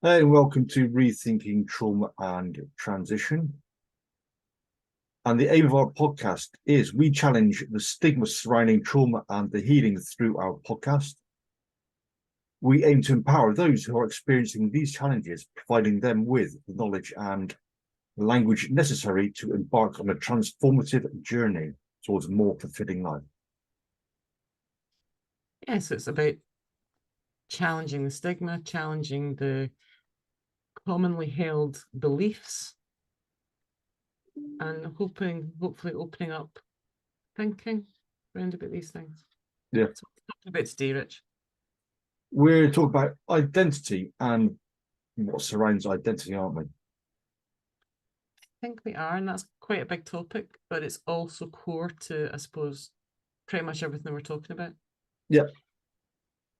Hey, and welcome to Rethinking Trauma and Transition. And the aim of our podcast is we challenge the stigma surrounding trauma and the healing through our podcast. We aim to empower those who are experiencing these challenges, providing them with the knowledge and language necessary to embark on a transformative journey towards a more fulfilling life. Yes, it's about challenging the stigma, challenging the commonly held beliefs, and hopefully opening up thinking around about these things. Yeah. So we're talking about today, Rich. We're talking about identity and what surrounds identity, aren't we? I think we are, and that's quite a big topic, but it's also core to, I suppose, pretty much everything we're talking about. Yeah.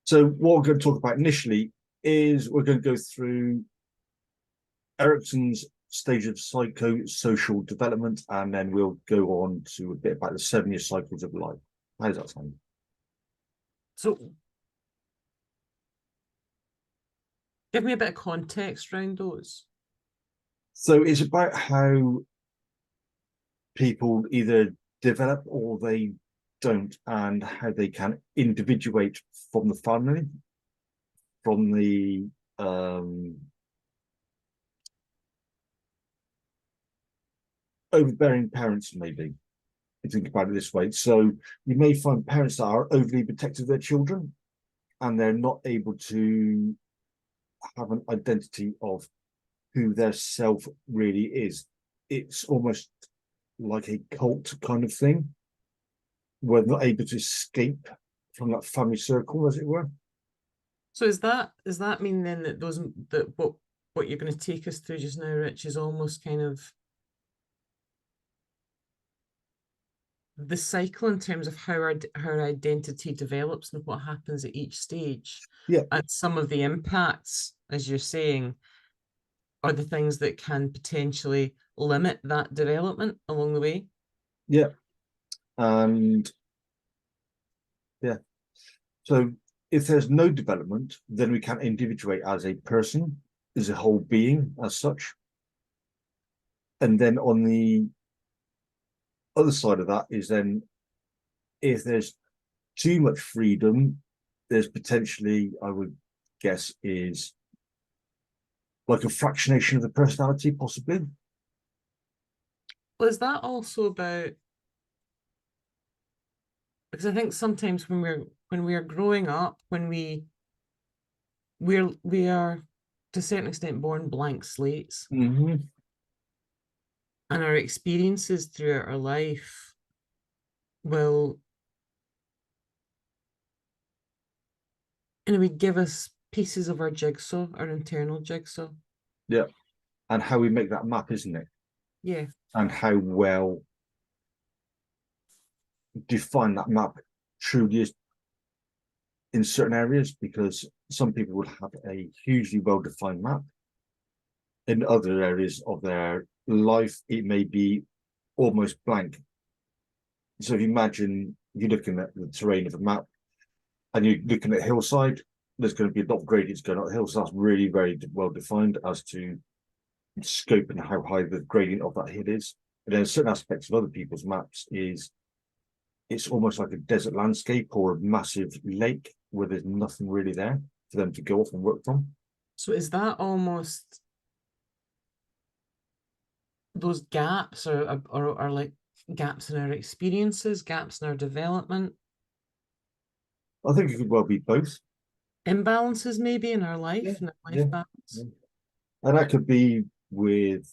So what we're going to talk about initially is we're going to go through Erikson's stage of psychosocial development, and then we'll go on to a bit about the 7-year cycles of life. How does that sound? So give me a bit of context around those. So it's about how people either develop or they don't, and how they can individuate from the family, from the overbearing parents, maybe. You think about it this way. So you may find parents that are overly protective of their children, and they're not able to have an identity of who their self really is. It's almost like a cult kind of thing. We're not able to escape from that family circle, as it were. So does that mean then that what you're going to take us through just now, Rich, is almost kind of the cycle in terms of how our identity develops and what happens at each stage? Yeah. And some of the impacts, as you're saying, are the things that can potentially limit that development along the way. Yeah. And yeah. So if there's no development, then we can't individuate as a person, as a whole being, as such. And then on the other side of that is then if there's too much freedom, there's potentially, I would guess, is like a fractionation of the personality, possibly. Well, is that also about, because I think sometimes when we're growing up, when we are to a certain extent born blank slates, Mm-hmm. and our experiences throughout our life will, in a way, give us pieces of our jigsaw, our internal jigsaw. Yeah. And how we make that map, isn't it? Yeah. And how well defined that map truly is in certain areas, because some people will have a hugely well-defined map. In other areas of their life, it may be almost blank. So if you imagine you're looking at the terrain of a map and you're looking at hillside, there's going to be a lot of gradients going up the hill. So that's really very well defined as to scope and how high the gradient of that hill is. And then certain aspects of other people's maps is it's almost like a desert landscape or a massive lake where there's nothing really there for them to go off and work from. So is that almost those gaps or like gaps in our experiences, gaps in our development, I think it could well be both. imbalances maybe in our life, Yeah, and our life yeah, balance? yeah. And that could be with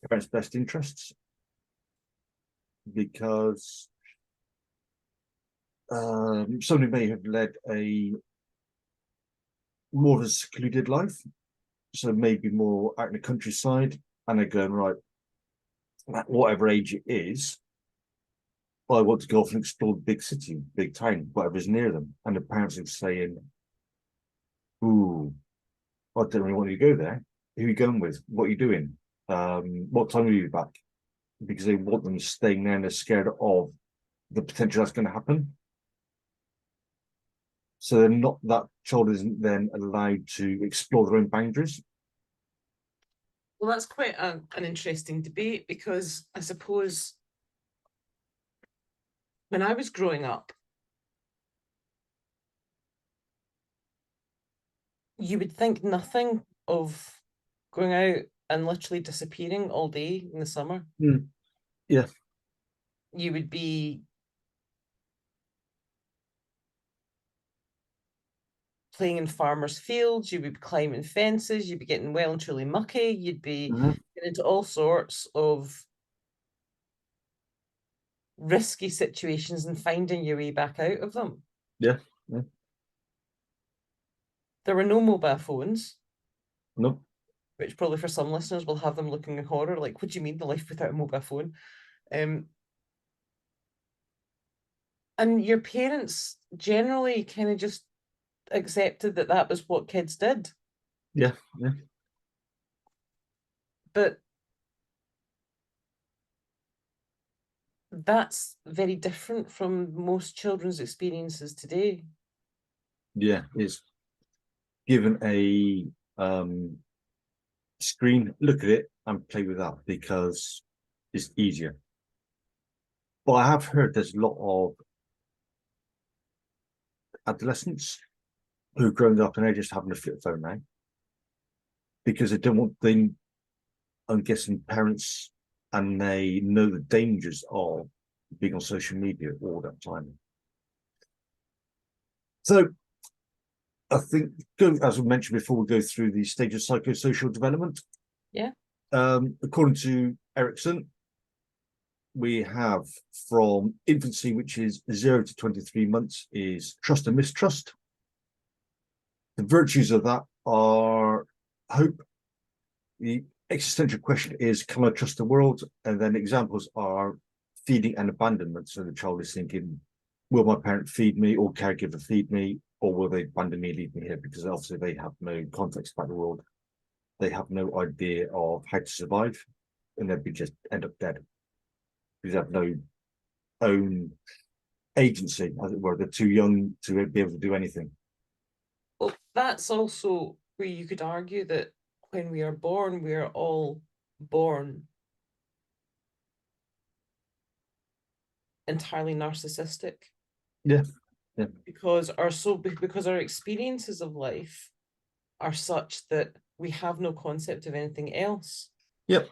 parents' best interests, because somebody may have led a more of a secluded life, so maybe more out in the countryside, and they're going, right, at whatever age it is, I want to go off and explore the big city, big town, whatever's near them. And the parents are saying, ooh, I don't really want you to go there. Who are you going with? What are you doing? What time will you be back? Because they want them staying there and they're scared of the potential that's going to happen. So they're not, that child isn't then allowed to explore their own boundaries. Well, that's quite an interesting debate, because I suppose when I was growing up, you would think nothing of going out and literally disappearing all day in the summer. Mm. Yeah. You would be playing in farmers' fields, you'd be climbing fences, you'd be getting well and truly mucky, you'd be getting into all sorts of risky situations and finding your way back out of them. Yeah. Yeah. There were no mobile phones, Nope. which probably for some listeners will have them looking in horror, like, what do you mean, the life without a mobile phone? And your parents generally kind of just accepted that that was what kids did. Yeah. Yeah. But that's very different from most children's experiences today. Yeah. It's given a screen, look at it and play with that because it's easier. But I have heard there's a lot of adolescents who've grown up and they're just having a flip phone now because they don't want, they, I'm guessing parents, and they know the dangers of being on social media all that time. So I think, as we mentioned before, we go through the stage of psychosocial development. Yeah. According to Erikson, we have from infancy, which is 0 to 23 months, is trust and mistrust. The virtues of that are hope. The existential question is, can I trust the world? And then examples are feeding and abandonment. So the child is thinking, will my parent feed me or caregiver feed me, or will they abandon me and leave me here? Because obviously they have no context about the world. They have no idea of how to survive, and they'd be just end up dead. Because they have no own agency, as it were. They're too young to be able to do anything. Well, that's also where you could argue that when we are born, we are all born entirely narcissistic. Yeah. Yeah. Because our experiences of life are such that we have no concept of anything else. Yep.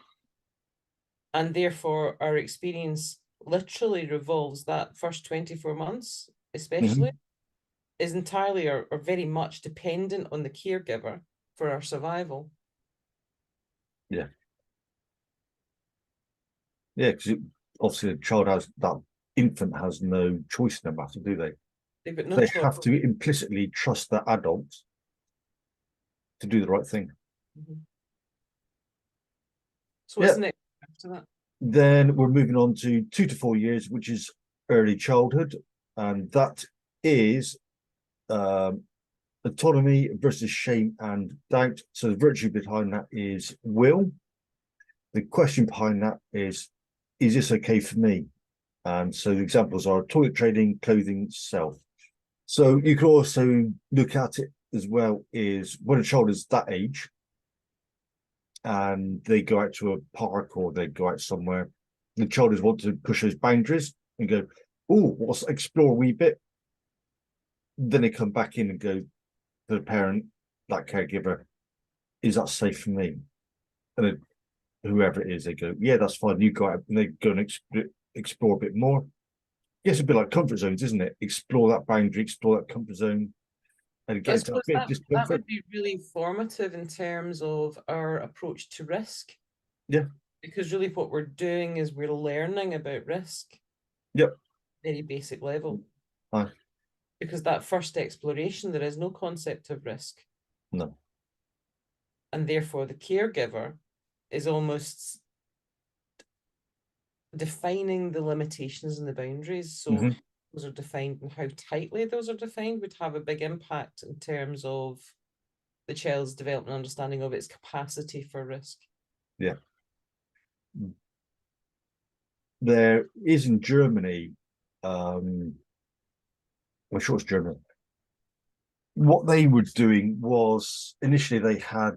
And therefore our experience literally revolves, that first 24 months especially, is entirely or very much dependent on the caregiver for our survival. Yeah. Yeah, because obviously the child has, that infant has no choice in the matter, do they? They've got no They choice. have to implicitly trust their adults to do the right thing. So what's the next after that? Then we're moving on to 2 to 4 years, which is early childhood, and that is autonomy versus shame and doubt. So the virtue behind that is will. The question behind that is this okay for me? And so the examples are toilet training, clothing, self. So you can also look at it as well is when a child is that age and they go out to a park or they go out somewhere, the child is want to push those boundaries and go, oh, let's explore a wee bit. Then they come back in and go to the parent, that caregiver, is that safe for me? And then whoever it is, they go, yeah, that's fine. You go out and they go and explore a bit more. Yes, a bit like comfort zones, isn't it? Explore that boundary, explore that comfort zone, and get I into a suppose bit of that discomfort. would be really formative in terms of our approach to risk. Yeah. Because really what we're doing is we're learning about risk. Yep. Very basic level. Aye. Because that first exploration, there is no concept of risk. No. And therefore the caregiver is almost defining the limitations and the boundaries. So those are defined, and how tightly those are defined would have a big impact in terms of the child's development and understanding of its capacity for risk. Yeah. There is in Germany, I'm sure it's German, what they were doing was initially they had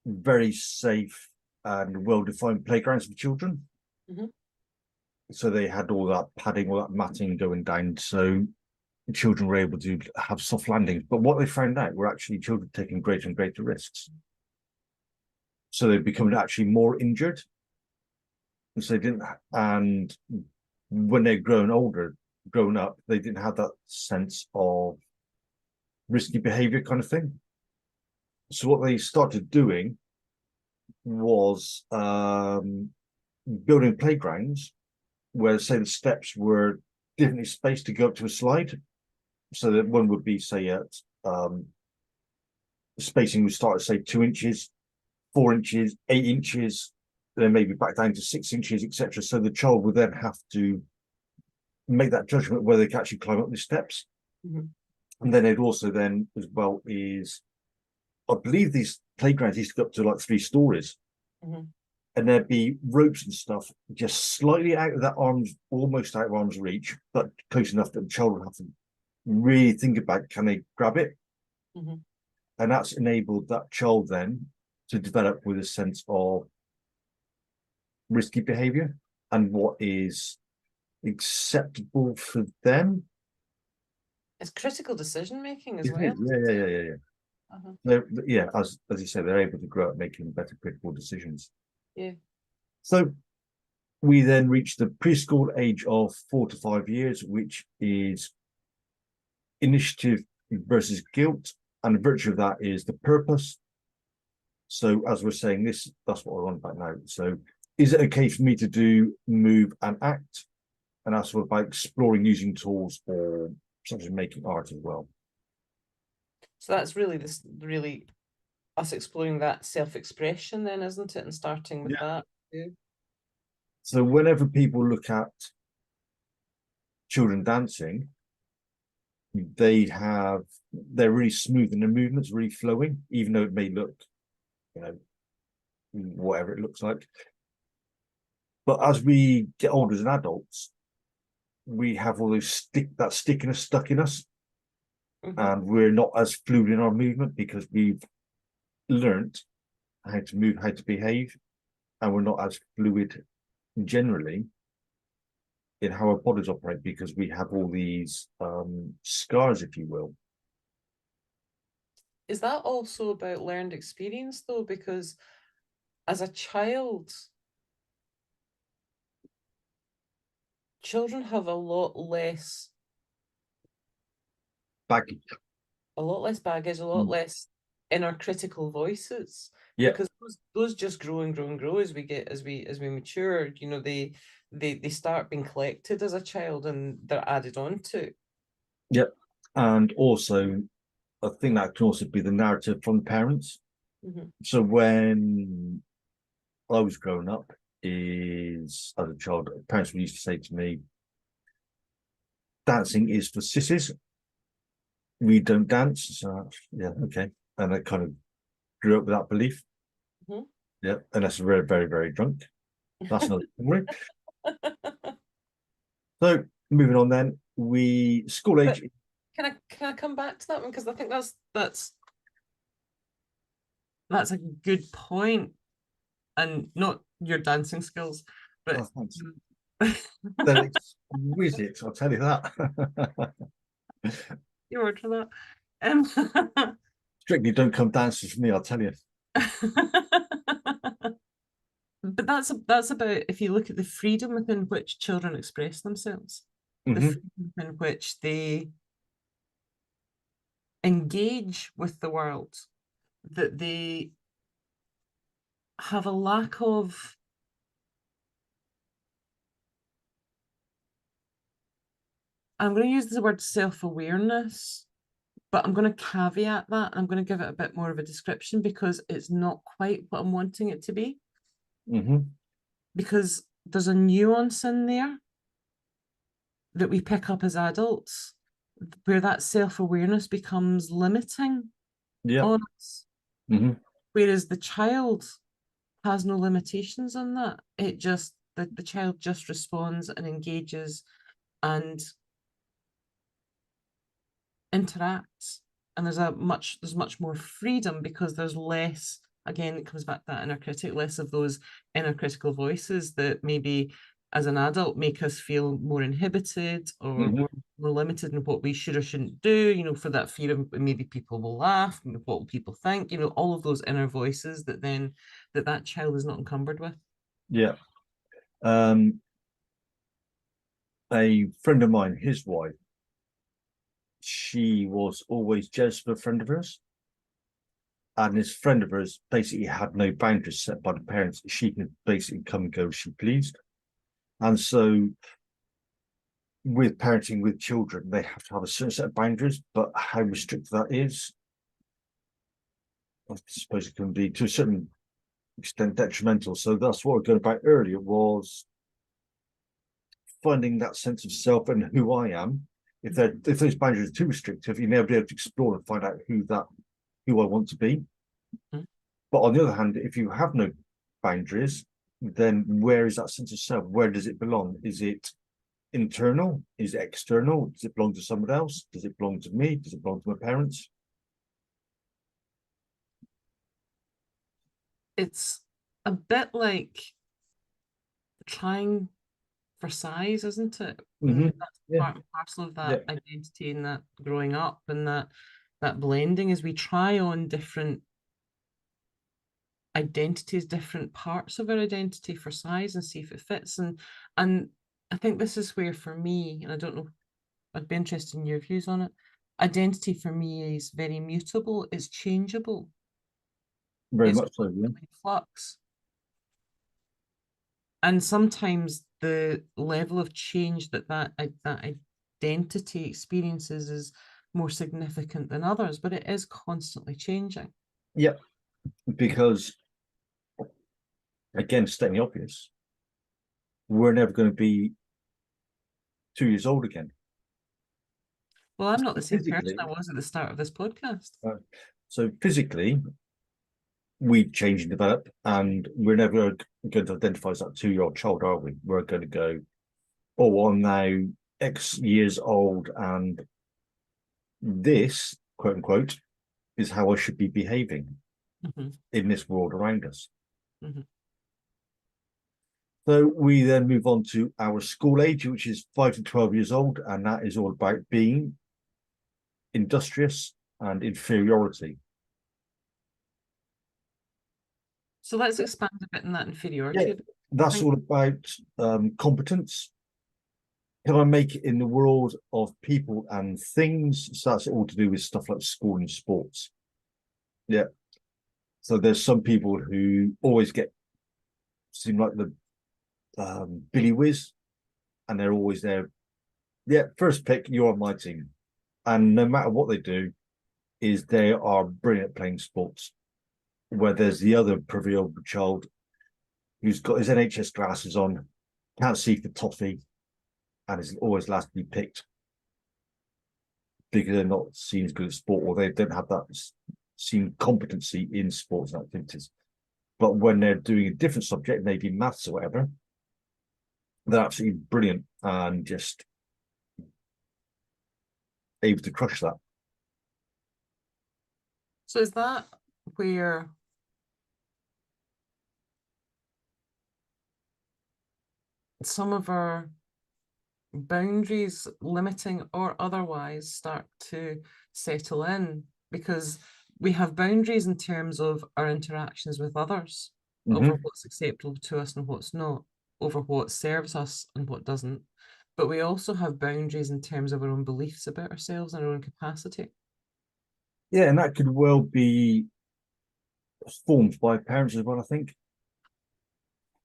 very safe and well-defined playgrounds for children. Mhm. So they had all that padding, all that matting going down, so children were able to have soft landings. But what they found out were actually children taking greater and greater risks. So they become actually more injured. And so they didn't, and when they're grown up, they didn't have that sense of risky behavior kind of thing. So what they started doing was building playgrounds where, say, the steps were differently spaced to go up to a slide. So that one would be, say, at spacing would start at, say, 2 inches, 4 inches, 8 inches, then maybe back down to 6 inches, etc. So the child would then have to make that judgment whether they can actually climb up the steps. Mhm. And then they'd also then, as well, is I believe these playgrounds used to go up to like 3 stories. Mhm. And there'd be ropes and stuff just slightly out of that arm's, almost out of arm's reach, but close enough that the child would have to really think about, can they grab it? Mhm. And that's enabled that child then to develop with a sense of risky behavior and what is acceptable for them. It's critical decision making as It well. is, yeah. Uh-huh. Yeah, as you say, they're able to grow up making better critical decisions. Yeah. So we then reach the preschool age of 4 to 5 years, which is initiative versus guilt, and the virtue of that is the purpose. So as we're saying this, that's what we're on about now. So is it okay for me to do, move, and act? And that's what about exploring using tools, or such as making art as well. So that's really really us exploring that self-expression then, isn't it? And starting with Yeah. that too. So whenever people look at children dancing, they're really smooth and their movements really flowing, even though it may look, you know, whatever it looks like. But as we get older as adults, we have all those stickiness stuck in us, Mhm. and we're not as fluid in our movement because we've learnt how to move, how to behave, and we're not as fluid generally in how our bodies operate because we have all these scars, if you will. Is that also about learned experience though? Because as a child, children have a lot less Baggage. baggage, a lot Mm. less inner critical voices, Yeah, because those just grow and grow and grow as we get as we mature. You know, they start being collected as a child and they're added on to. yeah. And also, I think that can also be the narrative from parents. Mhm. So when I was growing up, is as a child, parents used to say to me, dancing is for sissies. We don't dance. So yeah, okay. And I kind of grew up with that belief. Mhm. Yeah, unless we're very, very drunk. That's another story. So moving on then, we school But age. can I come back to that one, because I think that's a good point, and not your dancing skills, but Oh, thanks. They're exquisite, I'll tell you that. you word for that. Um, Strictly don't come dancing for me, I'll tell you. but that's about, if you look at the freedom within which children express themselves, the Mm-hmm. freedom within which they engage with the world, that they have a lack of, I'm going to use the word self-awareness, but I'm going to caveat that. I'm going to give it a bit more of a description because it's not quite what I'm wanting it to be. Mm-hmm. Because there's a nuance in there that we pick up as adults where that self-awareness becomes limiting Yeah. on us. Mm-hmm. Whereas the child has no limitations on that. It just, the child just responds and engages and interacts, and there's much more freedom because there's less, again, it comes back to that inner critic, less of those inner critical voices that maybe as an adult make us feel more inhibited or more limited in what we should or shouldn't do, you know, for that fear of maybe people will laugh, what will people think, you know, all of those inner voices that then that child is not encumbered with. Yeah. A friend of mine, his wife, she was always jealous of a friend of hers. And this friend of hers basically had no boundaries set by the parents. She could basically come and go as she pleased. And so with parenting with children, they have to have a certain set of boundaries, but how restricted that is, I suppose it can be to a certain extent detrimental. So that's what we were going about earlier, was finding that sense of self and who I am. If those boundaries are too restrictive, you never be able to explore and find out who I want to be. But on the other hand, if you have no boundaries, then where is that sense of self? Where does it belong? Is it internal? Is it external? Does it belong to someone else? Does it belong to me? Does it belong to my parents? It's a bit like trying for size, isn't it? That's part and parcel of that identity and that growing up and that blending, is we try on different identities, different parts of our identity for size and see if it fits. And I think this is where, for me, and I don't know, I'd be interested in your views on it. Identity for me is very mutable, it's changeable. Very much so, yeah. Flux. And sometimes the level of change that identity experiences is more significant than others, but it is constantly changing. Yeah, because again, stating the obvious, we're never going to be 2 years old again. Well, I'm not the same person I was at the start of this podcast. So physically, we change and develop, and we're never going to identify as that 2-year-old child, are we? We're going to go, oh, I'm now X years old, and this, quote unquote, is how I should be behaving in this world around us. So we then move on to our school age, which is 5 to 12 years old, and that is all about being industrious and inferiority. So let's expand a bit on that inferiority. Yeah, that's all about competence. Can I make it in the world of people and things? So that's all to do with stuff like school and sports. Yeah. So there's some people who always seem like the Billy Whiz, and they're always there. Yeah, first pick, you're on my team. And no matter what they do, is they are brilliant at playing sports. Where there's the other proverbial child who's got his NHS glasses on, can't see for toffee, and is always last to be picked because they're not seen as good at sport, or they don't have that seen competency in sports and activities. But when they're doing a different subject, maybe maths or whatever, they're absolutely brilliant and just able to crush that. So is that where some of our boundaries, limiting or otherwise, start to settle in? Because we have boundaries in terms of our interactions with others, over what's acceptable to us and what's not, over what serves us and what doesn't. But we also have boundaries in terms of our own beliefs about ourselves and our own capacity. Yeah, and that could well be formed by parents as well, I think.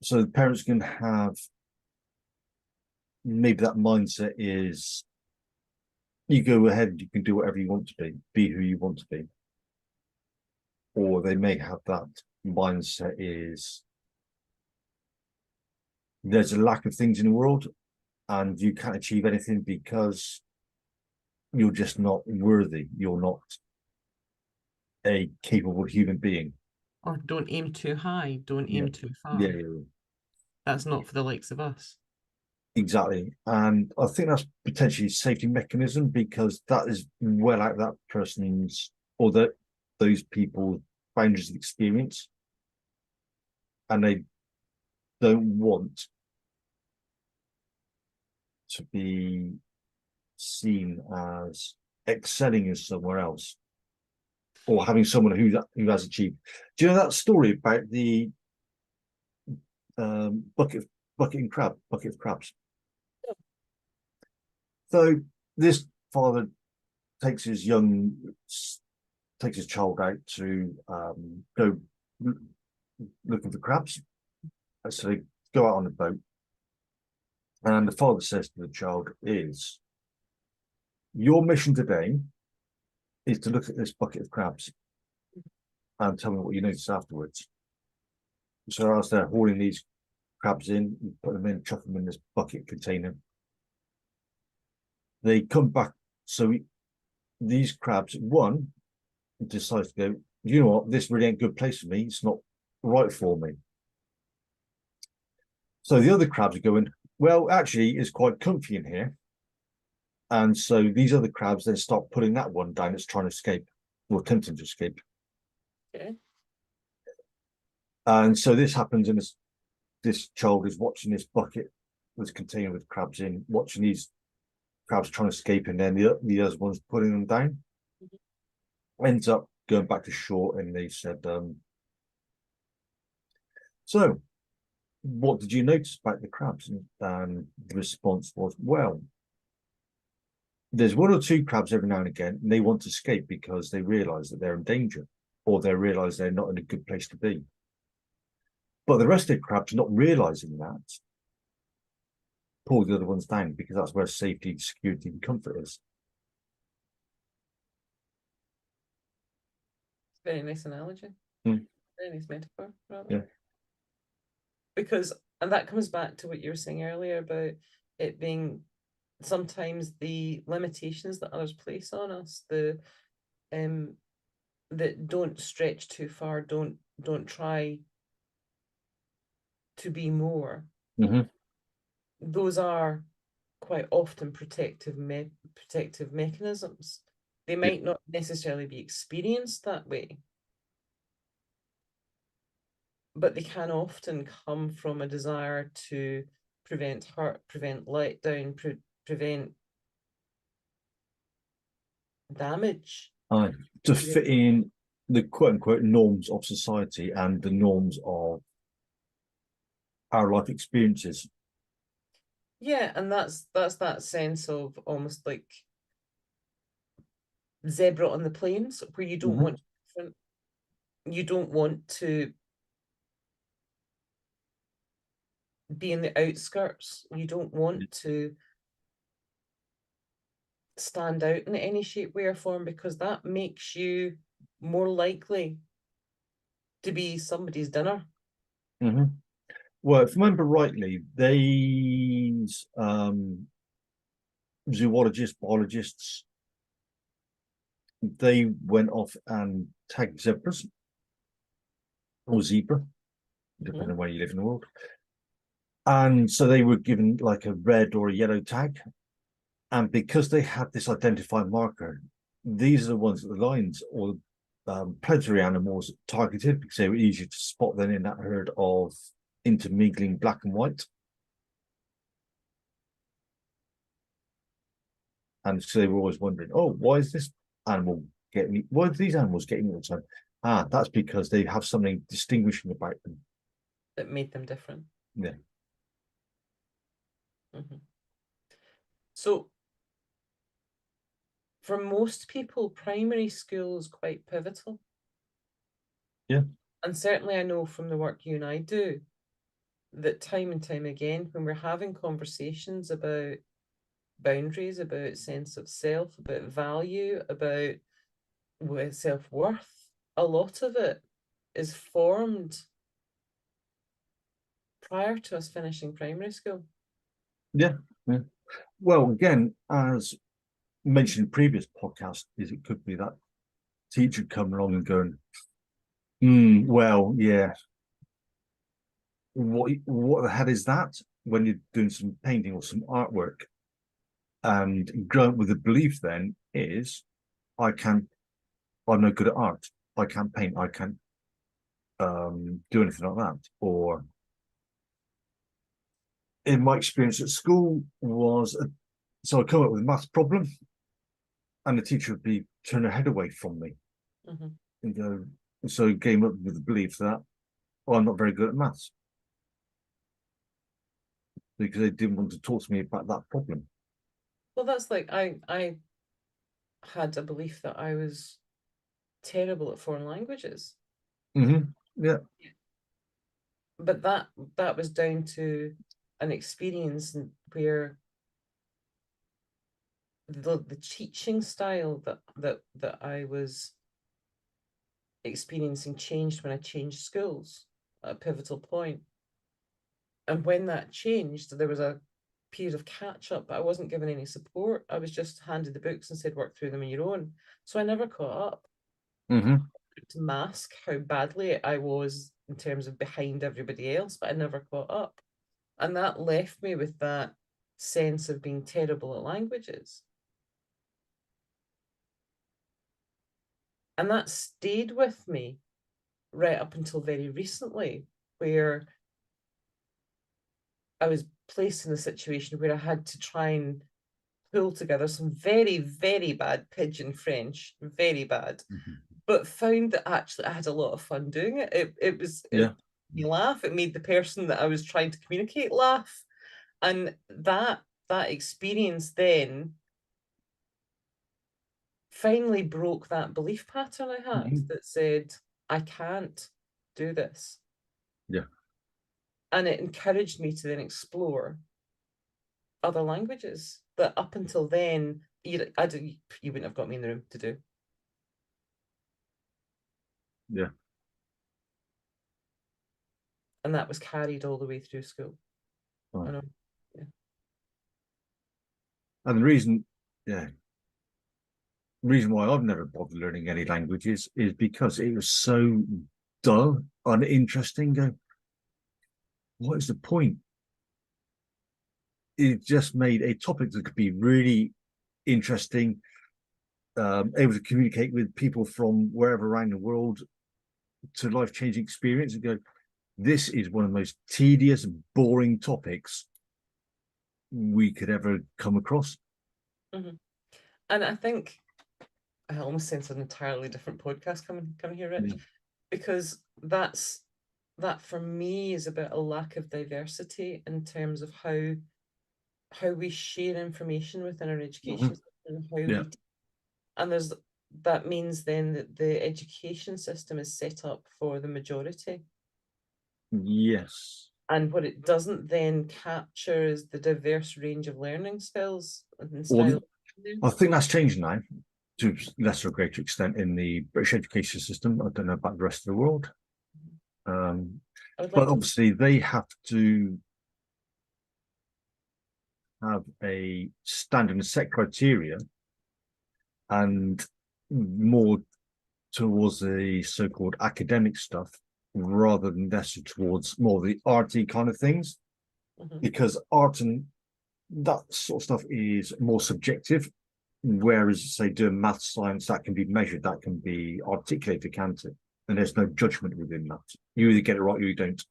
So the parents can have, maybe that mindset is, you go ahead, you can do whatever you want to be who you want to be. Or they may have that mindset is, there's a lack of things in the world and you can't achieve anything because you're just not worthy. You're not a capable human being. Or don't aim too high, don't aim too far. Yeah. That's not for the likes of us. exactly. And I think that's potentially a safety mechanism because that is well out of that person's or that those people's boundaries of experience. And they don't want to be seen as excelling in somewhere else or having someone who has achieved. Do you know that story about the bucket of crabs? So this father takes his child out to go looking for crabs. So they go out on a boat, and the father says to the child, "Is your mission today is to look at this bucket of crabs and tell me what you notice afterwards." So as they're hauling these crabs in, you put them in, chuck them in this bucket container. They come back. So these crabs, one decides to go, you know what, this really ain't a good place for me. It's not right for me. So the other crabs are going, well, actually, it's quite comfy in here. And so these other crabs then start putting that one down that's trying to escape or attempting to escape. Okay. And so this happens, and this child is watching this bucket, this container with crabs in, watching these crabs trying to escape, and then the other one's putting them down. Ends up going back to shore, and they said, so what did you notice about the crabs? And the response was, well, there's one or two crabs every now and again, and they want to escape because they realize that they're in danger, or they realize they're not in a good place to be. But the rest of the crabs, not realizing that, pull the other ones down because that's where safety, security, and comfort is. Very nice analogy. Mm. Very nice metaphor, rather. Yeah. Because, and that comes back to what you were saying earlier about it being sometimes the limitations that others place on us, the that don't stretch too far, don't try to be more. Mm-hmm. Those are quite often protective mechanisms. They might not necessarily be experienced that way, but they can often come from a desire to prevent hurt, prevent letdown, prevent damage. To fit in the quote unquote norms of society and the norms of our life experiences. Yeah, and that's that sense of almost like zebra on the plains, where you don't want different, you don't want to be in the outskirts, you don't want to stand out in any shape, way, or form, because that makes you more likely to be somebody's dinner. Mm-hmm. Well, if I remember rightly, these zoologists, biologists, they went off and tagged zebras or zebra, depending on where you live in the world. And so they were given like a red or a yellow tag. And because they had this identifying marker, these are the ones that the lions or predatory animals targeted because they were easier to spot than in that herd of intermingling black and white. And so they were always wondering, oh, why is this animal getting, why are these animals getting all the time? Ah, that's because they have something distinguishing about them. That made them different. Yeah. So for most people, primary school is quite pivotal. Yeah. And certainly I know from the work you and I do that time and time again, when we're having conversations about boundaries, about sense of self, about value, about self-worth, a lot of it is formed prior to us finishing primary school. Yeah. Yeah. Well, again, as mentioned in previous podcasts, is it could be that teacher coming along and going, well, yeah, what the hell is that? when you're doing some painting or some artwork, and growing with the belief then is, I'm no good at art. I can't paint. I can't do anything like that. Or in my experience at school was, so I come up with a maths problem, and the teacher would be turn her head away from me, and go. So came up with the belief that, oh, I'm not very good at maths, because they didn't want to talk to me about that problem. Well, that's like I had a belief that I was terrible at foreign languages. Yeah. But that was down to an experience where the teaching style that I was experiencing changed when I changed schools at a pivotal point. And when that changed, there was a period of catch up, but I wasn't given any support. I was just handed the books and said, work through them on your own. So I never caught up. To mask how badly I was in terms of behind everybody else, but I never caught up. And that left me with that sense of being terrible at languages. And that stayed with me right up until very recently, where I was placed in a situation where I had to try and pull together some very, very bad pidgin French, very bad, but found that actually I had a lot of fun doing it. It made me laugh. It made the person that I was trying to communicate laugh. And that experience then finally broke that belief pattern I had that said, I can't do this. Yeah. And it encouraged me to then explore other languages that up until then, you wouldn't have got me in the room to do. Yeah. And that was carried all the way through school. Right. I know. Yeah. And the reason why I've never bothered learning any languages is because it was so dull, uninteresting. What is the point? It just made a topic that could be really interesting, able to communicate with people from wherever around the world to life-changing experience, and go, this is one of the most tedious, boring topics we could ever come across. And I think I almost sense an entirely different podcast coming here, Rich, because that for me is about a lack of diversity in terms of how we share information within our education system, and that means then that the education system is set up for the majority. Yes. And what it doesn't then capture is the diverse range of learning skills and style. I think that's changed now to lesser or greater extent in the British education system. I don't know about the rest of the world. But obviously they have to have a standard and set criteria, and more towards the so-called academic stuff rather than necessarily towards more the arty kind of things, because art and that sort of stuff is more subjective, whereas say doing math, science, that can be measured, that can be articulated, can't it? And there's no judgment within that. You either get it right or you don't.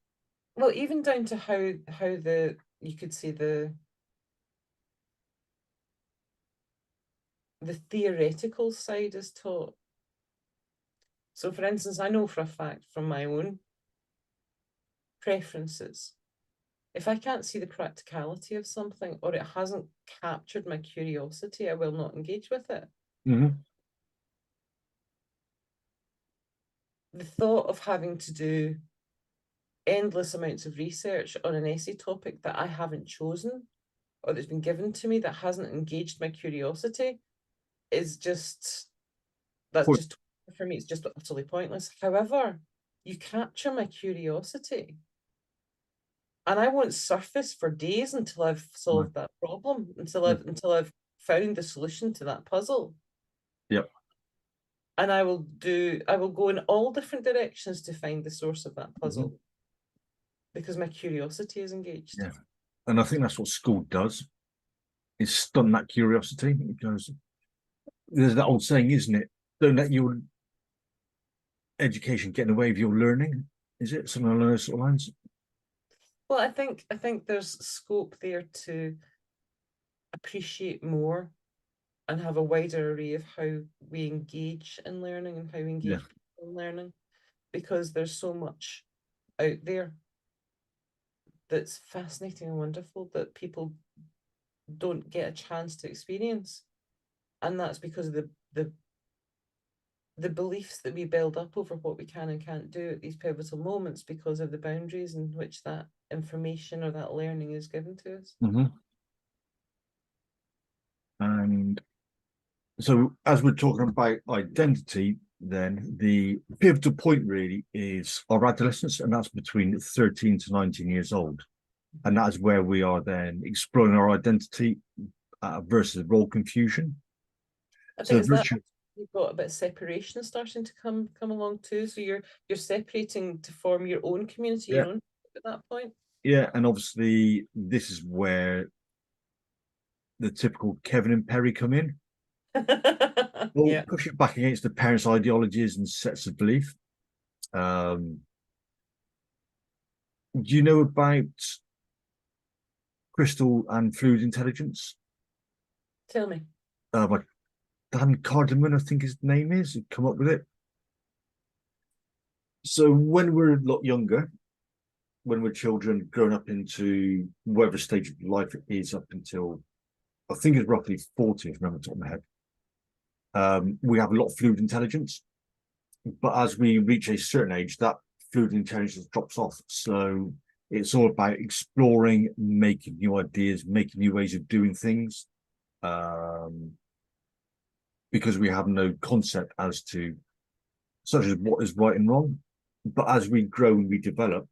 Well, even down to how you could say the theoretical side is taught. So, for instance, I know for a fact from my own preferences, if I can't see the practicality of something or it hasn't captured my curiosity, I will not engage with it. The thought of having to do endless amounts of research on an essay topic that I haven't chosen or that's been given to me that hasn't engaged my curiosity is just, for me, it's just utterly pointless. However, you capture my curiosity and I won't surface for days until I've solved that problem, until I've found the solution to that puzzle. Yep. And I will go in all different directions to find the source of that puzzle because my curiosity is engaged. Yeah. And I think that's what school does, is stunt that curiosity. It goes, there's that old saying, isn't it? Don't let your education get in the way of your learning. Is it something along those sort of lines? Well, I think there's scope there to appreciate more and have a wider array of how we engage in learning and how we Yeah. engage people in learning, because there's so much out there that's fascinating and wonderful that people don't get a chance to experience. And that's because of the beliefs that we build up over what we can and can't do at these pivotal moments because of the boundaries in which that information or that learning is given to us. Mm-hmm. And so, as we're talking about identity, then the pivotal point really is our adolescence, and that's between 13 to 19 years old. And that is where we are then exploring our identity versus role confusion. I So, think it's that virtue, you've got a bit of separation starting to come along too. So you're separating to form your own community, yeah, your own at that point. yeah, and obviously, this is where the typical Kevin and Perry come in. Well, Yeah. push it back against the parents' ideologies and sets of belief. Um, do you know about crystal and fluid intelligence? Tell me. By Dan Cardamon, I think his name is, come up with it. So when we're a lot younger, when we're children, growing up into whatever stage of life it is up until, I think it's roughly 40, if I remember the top of my head, we have a lot of fluid intelligence. But as we reach a certain age, that fluid intelligence drops off. So it's all about exploring, making new ideas, making new ways of doing things, because we have no concept as to such as what is right and wrong. But as we grow and we develop,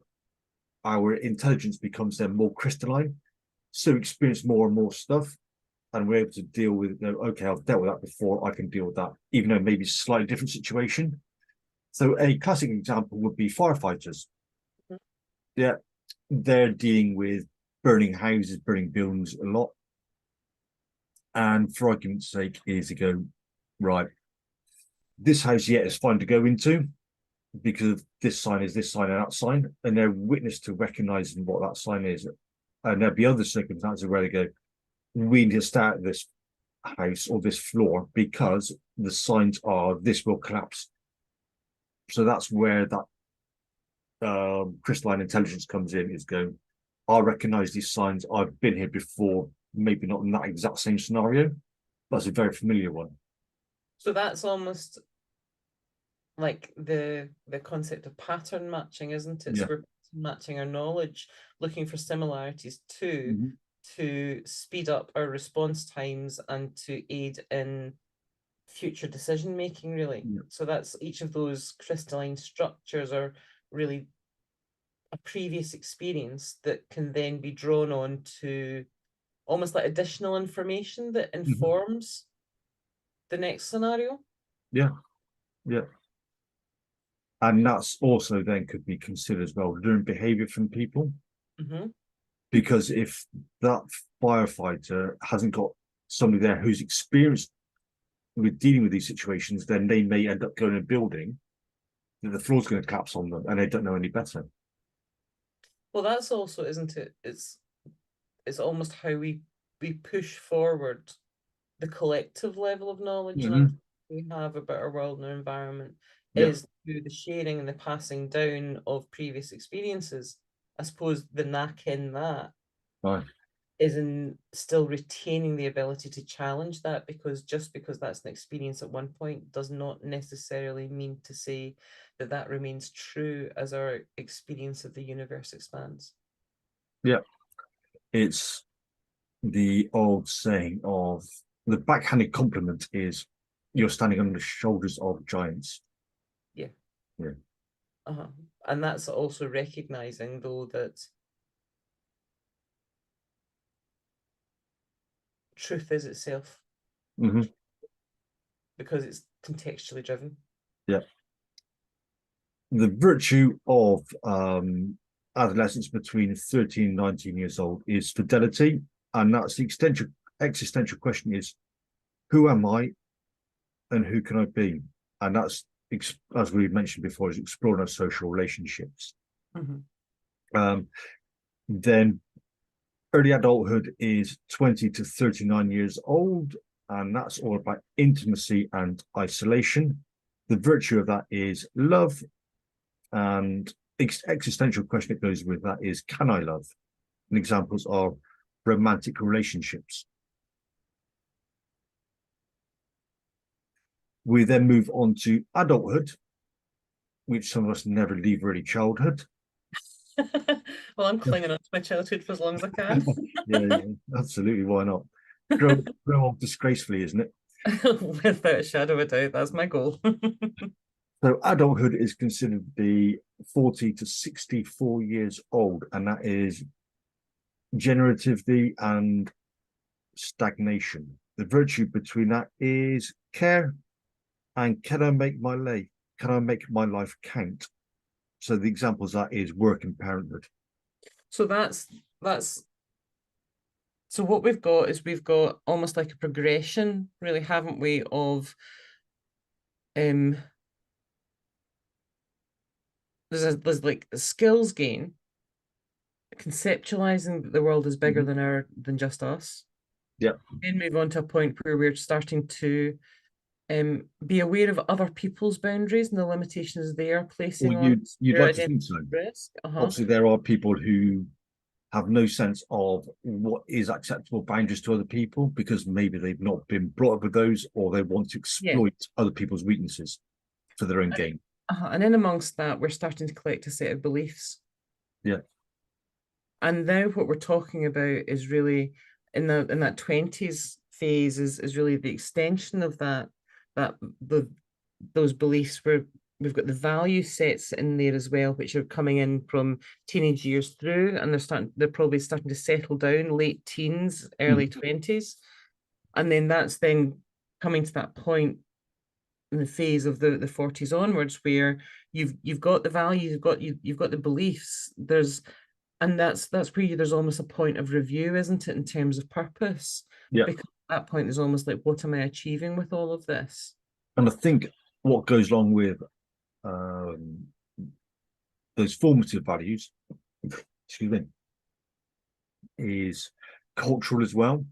our intelligence becomes then more crystalline. So we experience more and more stuff, and we're able to deal with, you know, okay, I've dealt with that before, I can deal with that, even though maybe it's a slightly different situation. So a classic example would be firefighters. Mhm. Yeah, they're dealing with burning houses, burning buildings a lot. And for argument's sake, years ago, right, this house, yeah, is fine to go into because this sign is this sign and that sign, and they're witness to recognizing what that sign is. And there'll be other circumstances where they go, we need to start this house or this floor because the signs are this will collapse. So that's where that crystalline intelligence comes in, is going, I recognize these signs, I've been here before, maybe not in that exact same scenario, but it's a very familiar one. So that's almost like the concept of pattern matching, isn't it? So Yeah. we're matching our knowledge, looking for similarities too, Mhm. to speed up our response times and to aid in future decision making, really. Yeah. So that's each of those crystalline structures are really a previous experience that can then be drawn on to almost like additional information that Mhm. informs the next scenario. Yeah. Yeah. And that's also then could be considered as well learned behavior from people. Mm-hmm. Because if that firefighter hasn't got somebody there who's experienced with dealing with these situations, then they may end up going in a building that the floor's going to collapse on them and they don't know any better. Well, that's also, isn't it? It's almost how we push forward the collective level of knowledge and Mm-hmm. understanding we have about our world and our environment Yeah. is through the sharing and the passing down of previous experiences. I suppose the knack in that Right. is in still retaining the ability to challenge that, because just because that's an experience at one point does not necessarily mean to say that that remains true as our experience of the universe expands. Yeah. It's the old saying of the backhanded compliment is you're standing on the shoulders of giants. Yeah. Yeah. Uh-huh. And that's also recognizing, though, that truth is itself Mm-hmm. because it's contextually driven. Yeah. The virtue of adolescents between 13 and 19 years old is fidelity. And that's the existential question is, who am I and who can I be? And that's, as we mentioned before, is exploring our social relationships. Then early adulthood is 20 to 39 years old, and that's all about intimacy and isolation. The virtue of that is love, and existential question that goes with that is, can I love? And examples are romantic relationships. We then move on to adulthood, which some of us never leave early childhood. Well, I'm clinging on to my childhood for as long as I can. Yeah, absolutely. Why not? Grow up disgracefully, isn't it? Without a shadow of a doubt, that's my goal. So adulthood is considered to be 40 to 64 years old, and that is generativity and stagnation. The virtue between that is care and can I make my life count? So the examples of that is work and parenthood. So that's so what we've got is we've got almost like a progression, really, haven't we, of there's there's like a skills gain, conceptualizing that the world is bigger than just us. Yeah. Then move on to a point where we're starting to be aware of other people's boundaries and the limitations they are placing on You'd their like to think identity so. risk. Obviously, there are people who have no sense of what is acceptable boundaries to other people because maybe they've not been brought up with those, or they want to exploit other people's weaknesses for their own gain. And in amongst that, we're starting to collect a set of beliefs. Yeah. And now what we're talking about is really in that 20s phase is really the extension of those beliefs where we've got the value sets in there as well, which are coming in from teenage years through, and they're probably starting to settle down late teens, early 20s. And then that's then coming to that point in the phase of the 40s onwards where you've got the values, you've got the beliefs. That's where there's almost a point of review, isn't it, in terms of purpose? Yeah. Because at that point is almost like, what am I achieving with all of this? And I think what goes along with those formative values, excuse me, is cultural as well.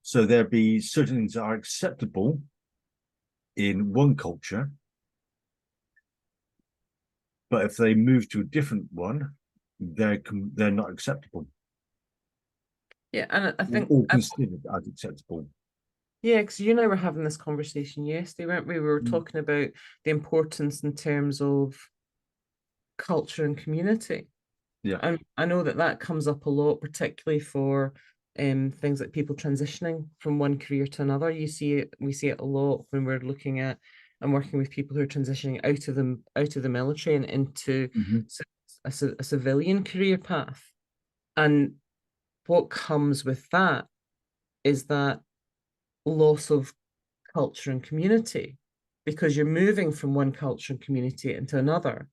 So there be certain things that are acceptable in one culture, but if they move to a different one, they're not acceptable. Yeah, and I think all considered as acceptable. Yeah, because you and I were having this conversation yesterday, weren't we? We were talking about the importance in terms of culture and community. Yeah. And I know that comes up a lot, particularly for things like people transitioning from one career to another. We see it a lot when we're looking at and working with people who are transitioning out of the military and into a civilian career path. And what comes with that is that loss of culture and community, because you're moving from one culture and community into another,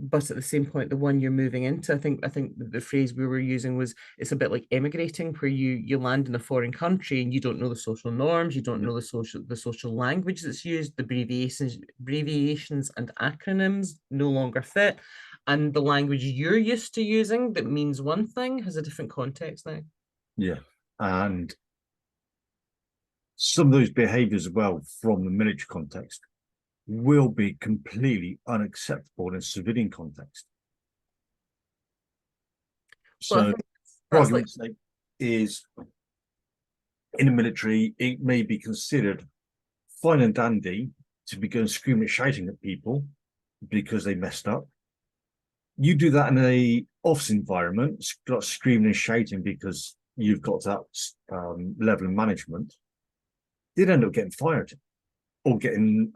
but at the same point, the one you're moving into, I think the phrase we were using was, it's a bit like emigrating, where you land in a foreign country and you don't know the social norms, you don't know the social language that's used, the abbreviations and acronyms no longer fit, and the language you're used to using that means one thing has a different context now. Yeah, and some of those behaviors as well from the military context will be completely unacceptable in a civilian context. So, for argument's sake, is in the military, it may be considered fine and dandy to be going screaming and shouting at people because they messed up. You do that in a office environment, start screaming and shouting because you've got that level of management, you'd end up getting fired or getting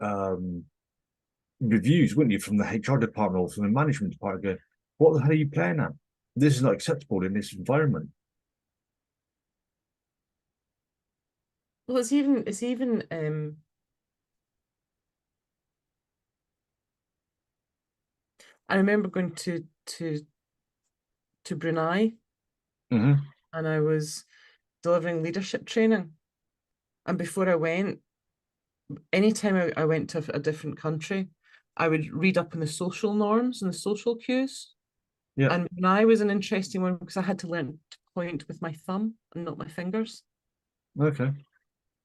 reviews, wouldn't you, from the HR department or from the management department going, what the hell are you playing at? This is not acceptable in this environment. Well, it's even I remember going to to Brunei, Mm-hmm. and I was delivering leadership training. And before I went, anytime I went to a different country, I would read up on the social norms and the social cues. Yeah. And Brunei was an interesting one because I had to learn to point with my thumb and not my fingers. Okay.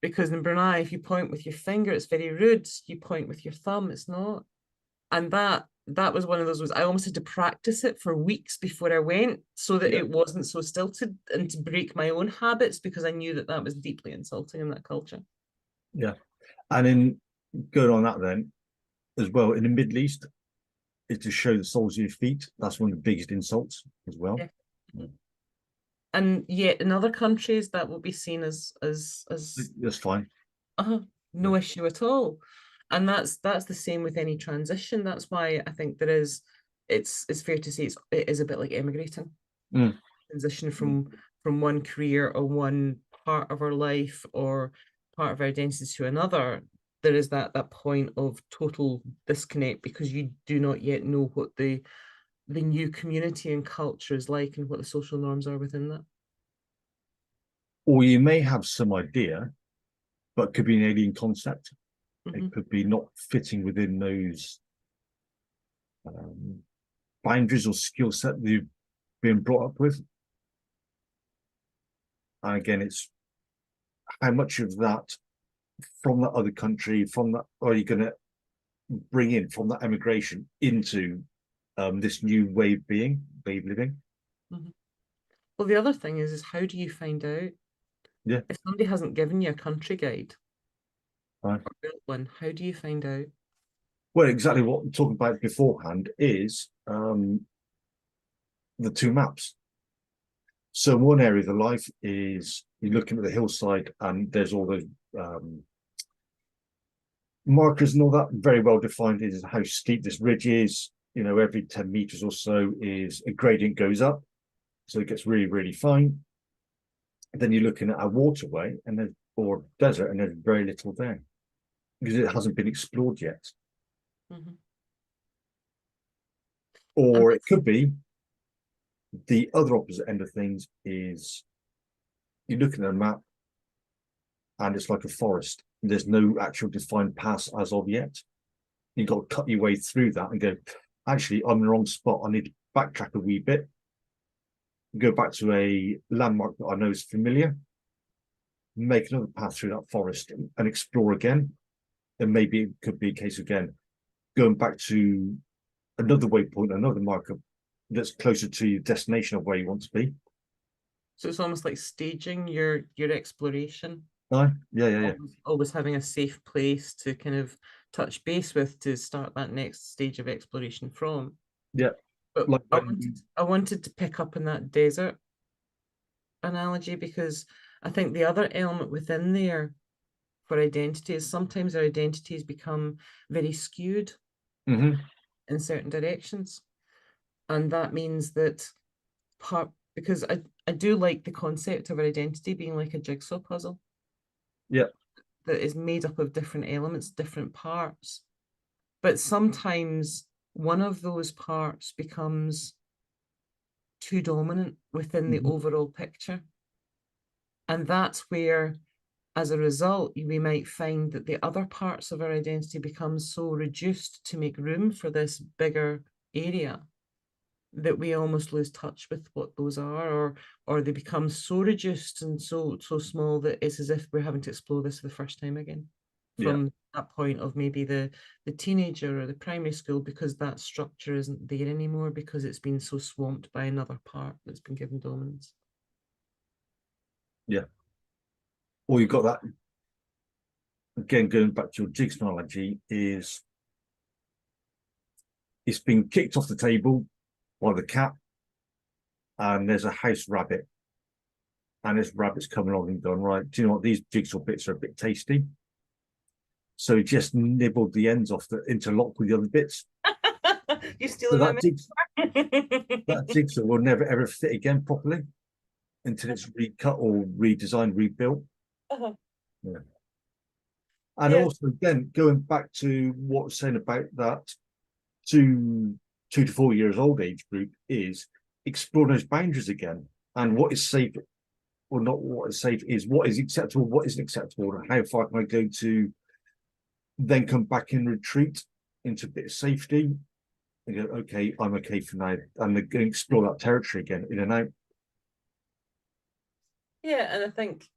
Because in Brunei, if you point with your finger, it's very rude. You point with your thumb, it's not. And that was one of those I almost had to practice it for weeks before I went so that it wasn't so stilted, and to break my own habits, because I knew that was deeply insulting in that culture. Yeah. And in going on that then, as well, in the Middle East, is to show the soles of your feet. That's one of the biggest insults as well. Yeah. And yet in other countries that will be seen as that's fine. No issue at all. And that's the same with any transition. That's why I think it's fair to say it is a bit like emigrating. Transition from one career or one part of our life or part of our identity to another. There is that point of total disconnect because you do not yet know what the new community and culture is like and what the social norms are within that. Or you may have some idea, but it could be an alien concept. It could be not fitting within those boundaries or skill set that you've been brought up with. And again, it's how much of that from that other country, from that, are you going to bring in from that emigration into this new way of living? Well, the other thing is how do you find out? Yeah. If somebody hasn't given you a country guide Right. or built one, how do you find out? Well, exactly what I'm talking about beforehand is the two maps. So one area of the life is you're looking at the hillside and there's all those markers and all that very well defined is how steep this ridge is. You know, every 10 meters or so is a gradient goes up. So it gets really, really fine. Then you're looking at a waterway and there's, or desert, and there's very little there because it hasn't been explored yet. Or it could be the other opposite end of things is you're looking at a map and it's like a forest. There's no actual defined pass as of yet. You've got to cut your way through that and go, actually, I'm in the wrong spot. I need to backtrack a wee bit, go back to a landmark that I know is familiar, make another path through that forest and explore again. And maybe it could be a case again, going back to another waypoint, another marker that's closer to your destination of where you want to be. So it's almost like staging your exploration. Yeah. Always having a safe place to kind of touch base with to start that next stage of exploration from. Yeah. But like I wanted to pick up on that desert analogy because I think the other element within there for identity is sometimes our identities become very skewed in certain directions. And that means that because I do like the concept of our identity being like a jigsaw puzzle. Yeah. That is made up of different elements, different parts. But sometimes one of those parts becomes too dominant within the overall picture. And that's where, as a result, we might find that the other parts of our identity become so reduced to make room for this bigger area that we almost lose touch with what those are, or they become so reduced and so small that it's as if we're having to explore this for the first time again from that point of maybe the teenager or the primary school, because that structure isn't there anymore because it's been so swamped by another part that's been given dominance. Yeah. Or you've got that, again, going back to your jigsaw analogy, is it's been kicked off the table by the cat and there's a house rabbit and this rabbit's come along and gone, right, do you know what, these jigsaw bits are a bit tasty, so he just nibbled the ends off that interlock with the other bits. You're stealing my that jigsaw will never ever fit again properly until it's recut or redesigned, rebuilt. Yeah. And also, again, going back to what I was saying about that, to 2 to 4 years old age group is explore those boundaries again, and what is safe or not what is safe is what is acceptable, what isn't acceptable, and how far can I go to then come back and retreat into a bit of safety and go, okay, I'm okay for now, and they're going to explore that territory again, in and out. Yeah, and I think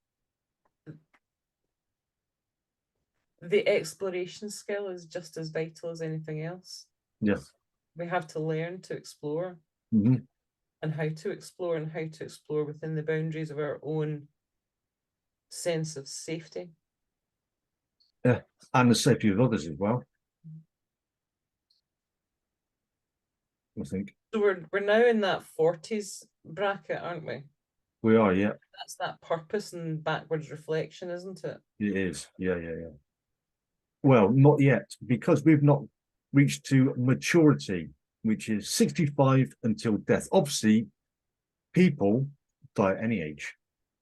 the exploration skill is just as vital as anything else. Yes. We have to learn to explore, and how to explore, and how to explore within the boundaries of our own sense of safety. Yeah, and the safety of others as well, I think. So we're now in that 40s bracket, aren't we? We are, yeah. That's that purpose and backwards reflection, isn't it? It is, yeah. Well, not yet, because we've not reached to maturity, which is 65 until death. Obviously, people die at any age.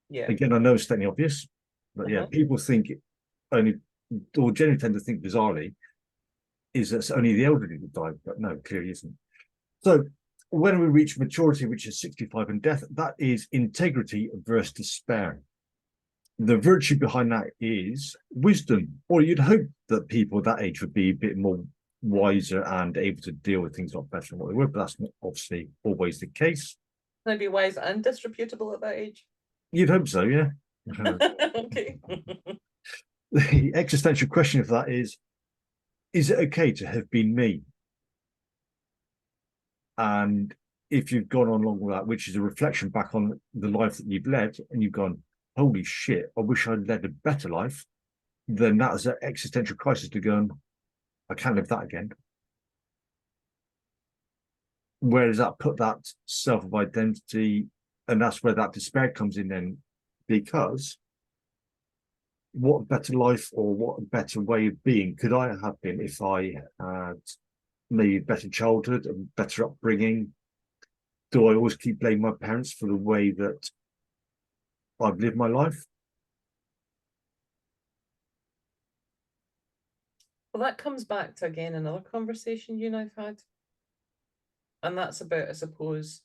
Yeah. Again, I know it's stating obvious, but yeah, people think only, or generally tend to think bizarrely, is that it's only the elderly that die, but no, clearly isn't. So when we reach maturity, which is 65 and death, that is integrity versus despair. The virtue behind that is wisdom, or you'd hope that people that age would be a bit more wiser and able to deal with things a lot better than what they were, but that's not obviously always the case. Can I be wise and disreputable at that age? You'd hope so, yeah. Okay. The existential question of that is it okay to have been me? And if you've gone on along with that, which is a reflection back on the life that you've led, and you've gone, holy shit, I wish I'd led a better life, then that is an existential crisis to go, I can't live that again. Where does that put that self of identity? And that's where that despair comes in then, because what better life or what better way of being could I have been if I had maybe a better childhood, a better upbringing? Do I always keep blaming my parents for the way that I've lived my life? Well, that comes back to, again, another conversation you and I've had. And that's about, I suppose,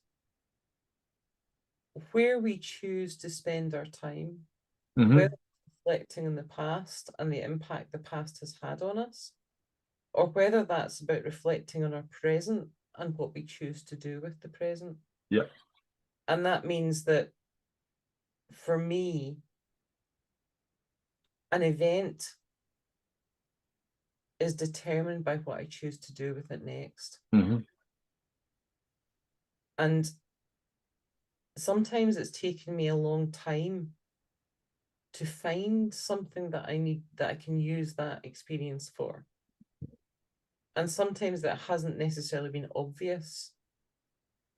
where we choose to spend our time, whether reflecting on the past and the impact the past has had on us, or whether that's about reflecting on our present and what we choose to do with the present. Yeah. And that means that for me, an event is determined by what I choose to do with it next. And sometimes it's taken me a long time to find something that I need, that I can use that experience for. And sometimes that hasn't necessarily been obvious,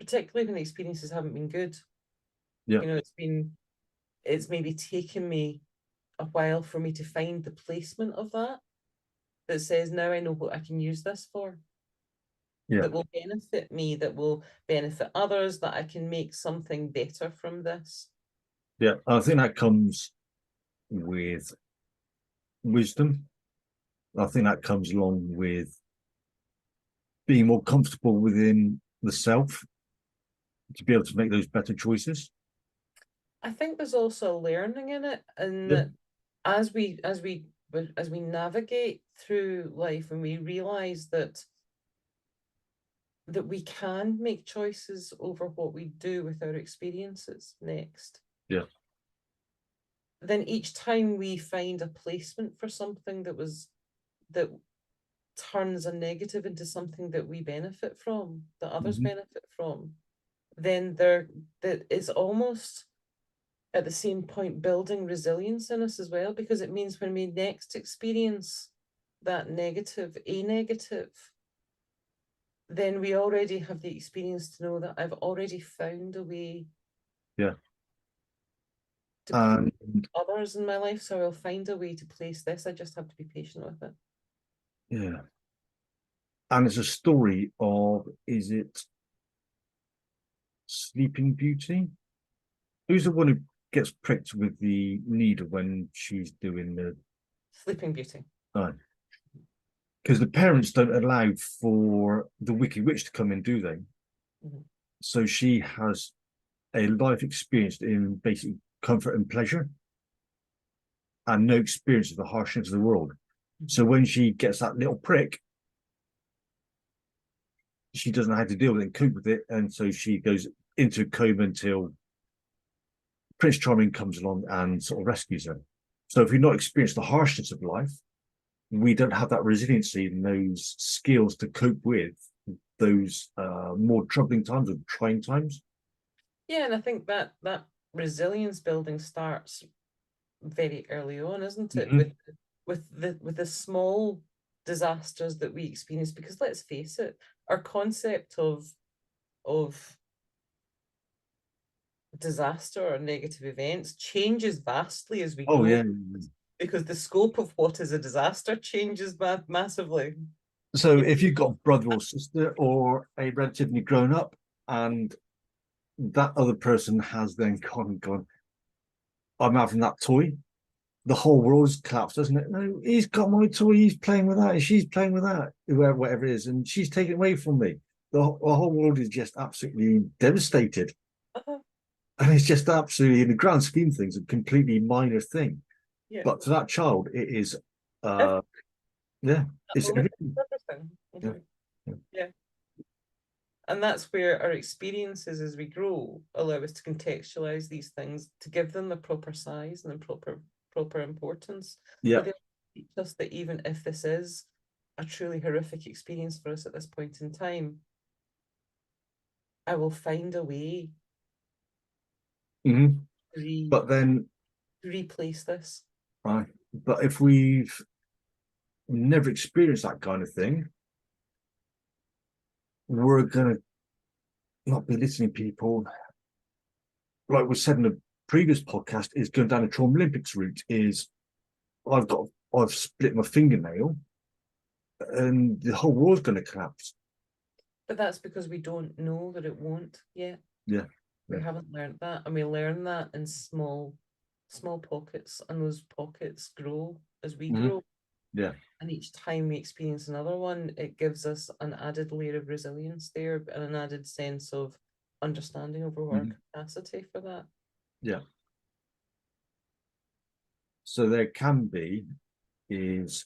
particularly when the experiences haven't been good. Yeah. You know, it's maybe taken me a while for me to find the placement of that says, now I know what I can use this for. Yeah. That will benefit me, that will benefit others, that I can make something better from this. Yeah, I think that comes with wisdom. I think that comes along with being more comfortable within the self to be able to make those better choices. I think there's also learning in it, and that as we navigate through life and we realize that we can make choices over what we do with our experiences next. Yeah. Then each time we find a placement for something that turns a negative into something that we benefit from, that others benefit from, then that is almost at the same point building resilience in us as well, because it means when we next experience that negative, then we already have the experience to know that I've already found a way to put others in my life, so I'll find a way to place this. I just have to be patient with it. Yeah. And it's a story of, is it Sleeping Beauty? Who's the one who gets pricked with the needle when she's doing the Sleeping Beauty? Right. Because the parents don't allow for the wicked witch to come in, do they? Mhm. So she has a life experienced in basic comfort and pleasure, and no experience of the harshness of the world. So when she gets that little prick, she doesn't know how to deal with it and cope with it, and so she goes into a coma until Prince Charming comes along and sort of rescues her. So if we've not experienced the harshness of life, we don't have that resiliency and those skills to cope with those more troubling times or trying times. Yeah, and I think that resilience building starts very early on, isn't it? Mm-hmm. With the small disasters that we experience, because let's face it, our concept of disaster or negative events changes vastly as we Oh grow, yeah. because the scope of what is a disaster changes massively. So You know, if you've got a brother or sister or a relative and you've grown up and that other person has then gone, I'm having that toy, the whole world's collapsed, doesn't it? No, he's got my toy, he's playing with that, and she's playing with that, whatever it is, and she's taken away from me. The whole world is just absolutely devastated. uh-huh, And it's just absolutely, in the grand scheme of things, a completely minor thing. yeah, But to that child, it is, every yeah, it's moment, everything. everything. Yeah, yeah. Yeah. And that's where our experiences as we grow allow us to contextualize these things, to give them the proper size and the proper importance. Yeah. But they teach us that even if this is a truly horrific experience for us at this point in time, I will find a way Mm-hmm. to, But then, to replace this. right, but if we've never experienced that kind of thing, we're going to not be listening people. Like we said in the previous podcast, is going down the trauma Olympics route. Is I've split my fingernail, and the whole world's going to collapse. But that's because we don't know that it won't yet. Yeah, We yeah. haven't learned that, and we learn that in small pockets, and those pockets grow as we Mm-hmm. grow. Yeah. And each time we experience another one, it gives us an added layer of resilience there and an added sense of understanding over our Mm-hmm. capacity for that. Yeah. So there can be is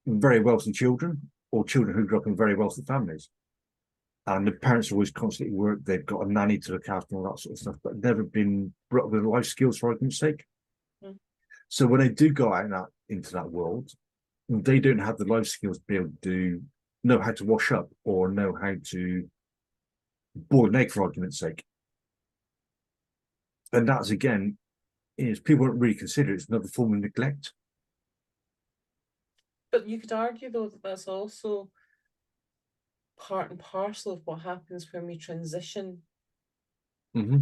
very wealthy children or children who grew up in very wealthy families. And the parents always constantly work, they've got a nanny to look after and all that sort of stuff, but never been brought up with life skills for argument's sake. Mm. So when they do go out into that world, they don't have the life skills to be able to know how to wash up or know how to boil an egg for argument's sake. And that's again, is people don't really consider it's another form of neglect. But you could argue, though, that that's also part and parcel of what happens when we transition Mm-hmm.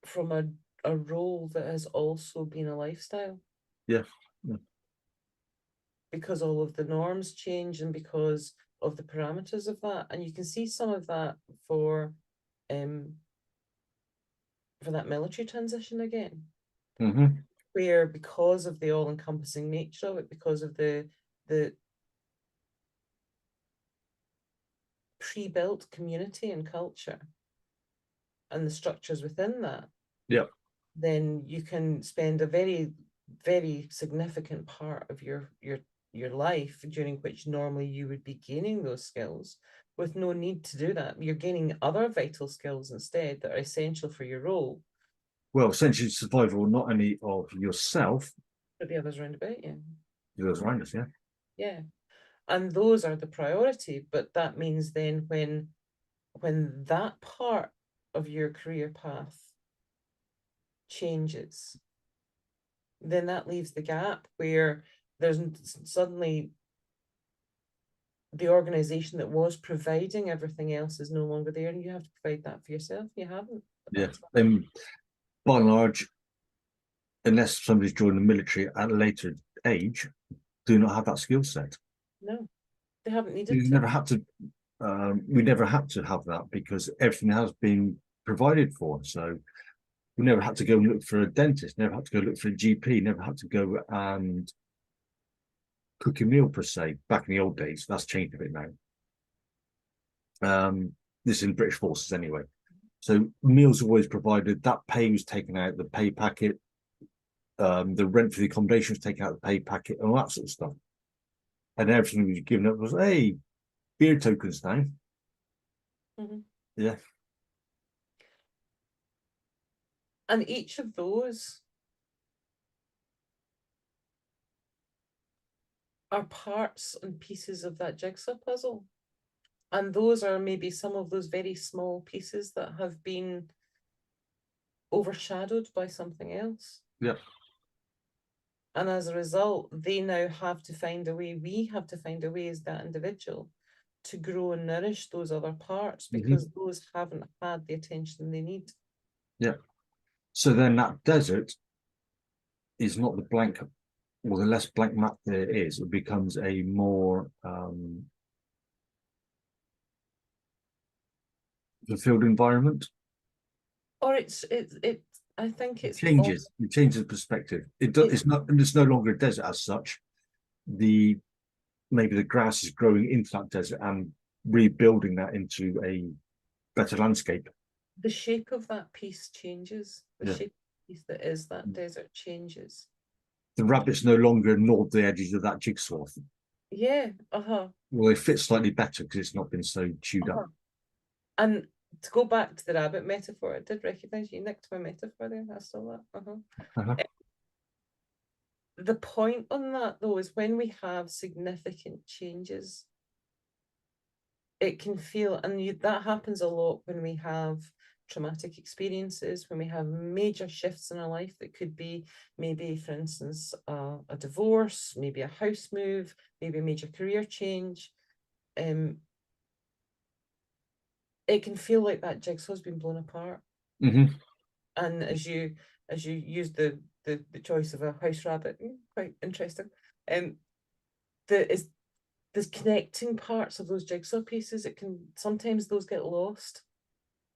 from a role that has also been a lifestyle. Yeah. Yeah. Because all of the norms change and because of the parameters of that. And you can see some of that um for that military transition again, Mm-hmm. where because of the all-encompassing nature of it, because of the pre-built community and culture and the structures within that, Yeah. then you can spend a very significant part of your life during which normally you would be gaining those skills with no need to do that. You're gaining other vital skills instead that are essential for your role, Well, essentially survival not only of yourself, but the others around about you. those around us, yeah. Yeah. And those are the priority. But that means then when that part of your career path changes, then that leaves the gap where there's suddenly the organization that was providing everything else is no longer there, and you have to provide that for yourself. You haven't. Yeah. And by and large, unless somebody's joined the military at a later age, do not have that skill set. No, they haven't needed You to. never had to. We never had to have that because everything has been provided for. So We never had to go and look for a dentist, never had to go look for a GP, never had to go and cook a meal per se. Back in the old days, that's changed a bit now. This is in British forces anyway. So meals were always provided. That pay was taken out the pay packet. The rent for the accommodation was taken out of the pay packet, and all that sort of stuff. And everything we was given up was, hey, beer tokens now. Yeah. And each of those are parts and pieces of that jigsaw puzzle. And those are maybe some of those very small pieces that have been overshadowed by something else. Yeah. And as a result, they now have to find a way, we have to find a way as that individual to grow and nourish those other parts, because those haven't had the attention they need. Yeah. So then that desert is not the blank, or the less blank map there is. It becomes a more fulfilled environment. Or I think it's It changes perspective. It's no longer a desert as such. Maybe the grass is growing into that desert and rebuilding that into a better landscape. The shape of that piece changes. The Yeah. shape of the piece that is that desert changes. The rabbits no longer gnawed the edges of that jigsaw. Yeah. Well, they fit slightly better because it's not been so chewed up. And to go back to the rabbit metaphor, I did recognise you nicked my metaphor there. I saw that. The point on that, though, is when we have significant changes, it can feel, and that happens a lot when we have traumatic experiences, when we have major shifts in our life that could be maybe, for instance, a divorce, maybe a house move, maybe a major career change. It can feel like that jigsaw's been blown apart. And as you use the choice of a house rabbit, quite interesting. There's connecting parts of those jigsaw pieces. It can sometimes those get lost.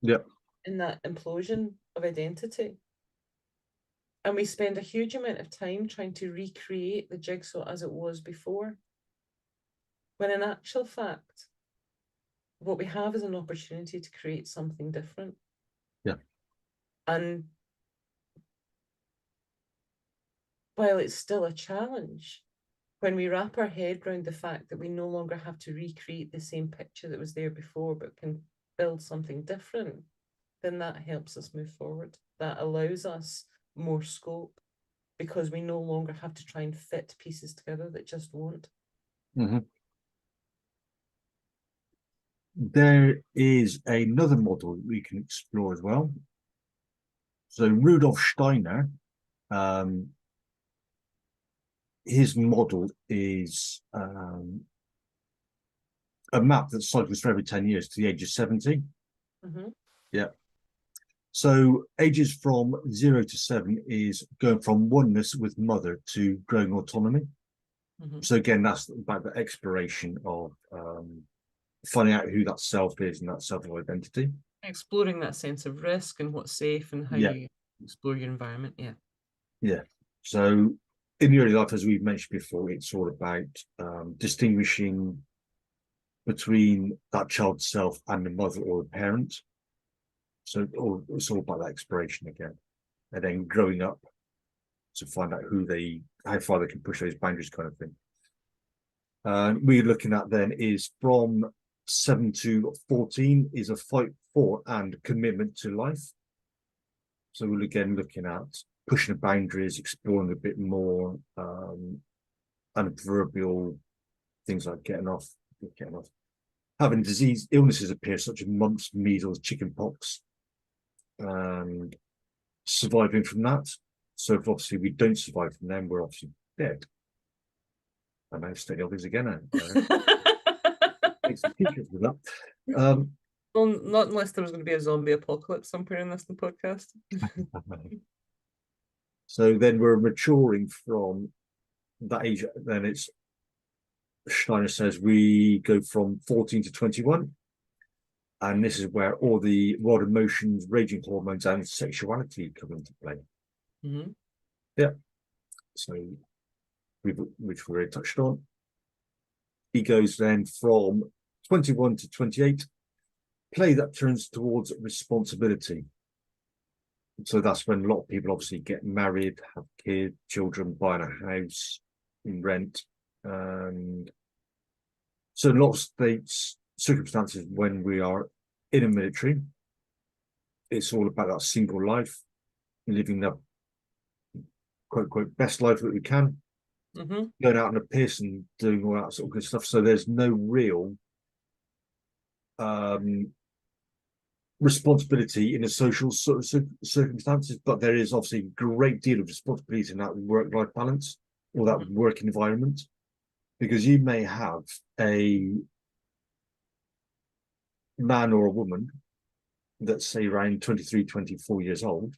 Yeah. In that implosion of identity. And we spend a huge amount of time trying to recreate the jigsaw as it was before. When in actual fact, what we have is an opportunity to create something different. Yeah. And while it's still a challenge, when we wrap our head around the fact that we no longer have to recreate the same picture that was there before, but can build something different, then that helps us move forward. That allows us more scope, because we no longer have to try and fit pieces together that just won't. There is another model we can explore as well. So Rudolf Steiner, his model is a map that cycles for every 10 years to the age of 70. Yeah. So ages from 0 to 7 is going from oneness with mother to growing autonomy. So again, that's about the exploration of finding out who that self is and that self-identity. Exploring that sense of risk and what's safe and how you explore your environment. Yeah. So in the early life, as we've mentioned before, it's all about distinguishing between that child's self and the mother or the parent. So it's all about that exploration again, and then growing up to find out how far they can push those boundaries, kind of thing. We're looking at then is from 7 to 14 is a fight for and commitment to life. So we're again looking at pushing the boundaries, exploring a bit more, unproverbial things like getting off, having disease, illnesses appear such as mumps, measles, chickenpox, and surviving from that. So if obviously we don't survive from them, we're obviously dead. I know, state the obvious again. Make some t-shirts with that. Well, not unless there was going to be a zombie apocalypse somewhere in this podcast. So then we're maturing from that age. Then it's Steiner says we go from 14 to 21, And this is where all the world emotions, raging hormones, and sexuality come into play. Mm-hmm. Yeah. So, which we've already touched on. Egos then from 21 to 28, play that turns towards responsibility. So that's when a lot of people obviously get married, have kids, children, buying a house, rent. And so in a lot of states, circumstances when we are in a military, it's all about that single life, living the quote unquote best life that we can, going out on a piss and doing all that sort of good stuff. So there's no real responsibility in the social sort of circumstances, but there is obviously a great deal of responsibility in that work-life balance or that work environment, because you may have a man or a woman that's say around 23, 24 years old,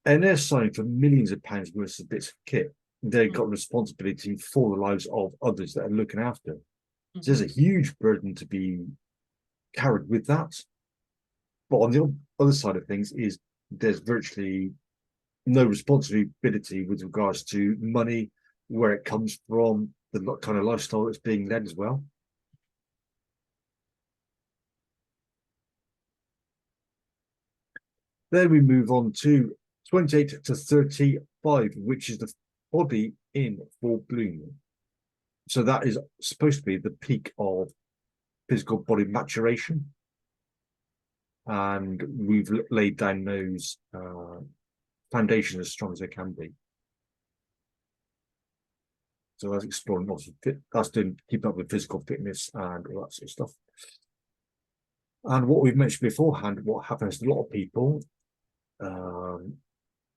and they're signing for millions of pounds worth of bits of kit. They've got responsibility for the lives of others that are looking after. So there's a huge burden to be carried with that. But on the other side of things is there's virtually no responsibility with regards to money, where it comes from, the kind of lifestyle that's being led as well. Then we move on to 28 to 35, which is the body in full bloom. So that is supposed to be the peak of physical body maturation. And we've laid down those foundations as strong as they can be. So that's exploring lots of that's doing keep up with physical fitness and all that sort of stuff. And what we've mentioned beforehand, what happens to a lot of people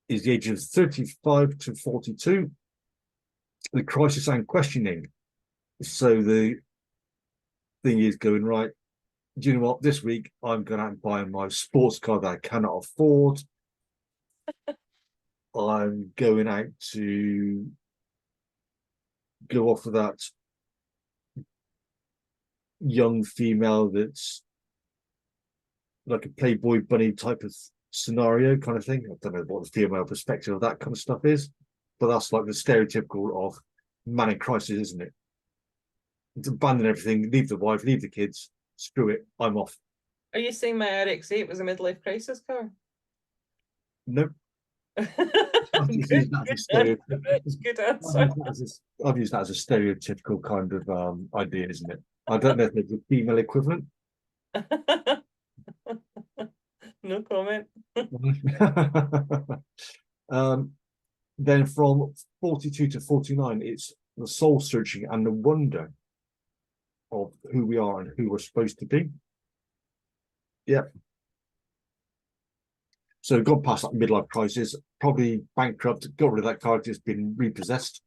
is the age of 35 to 42, the crisis and questioning. So the thing is going, right, do you know what, this week I'm going out and buy my sports car that I cannot afford. I'm going out to go off of that young female that's like a Playboy bunny type of scenario kind of thing. I don't know what the female perspective of that kind of stuff is, but that's like the stereotypical of manic crisis, isn't it? It's abandon everything, leave the wife, leave the kids, screw it, I'm off. Are you saying my RX-8 was a midlife crisis car? Nope. Good answer. I've used that as a stereotypical kind of idea, isn't it? I don't know if there's a female equivalent. No comment. Then from 42 to 49, it's the soul searching and the wonder of who we are and who we're supposed to be. Yeah. So got past that midlife crisis, probably bankrupt, got rid of that car, just been repossessed.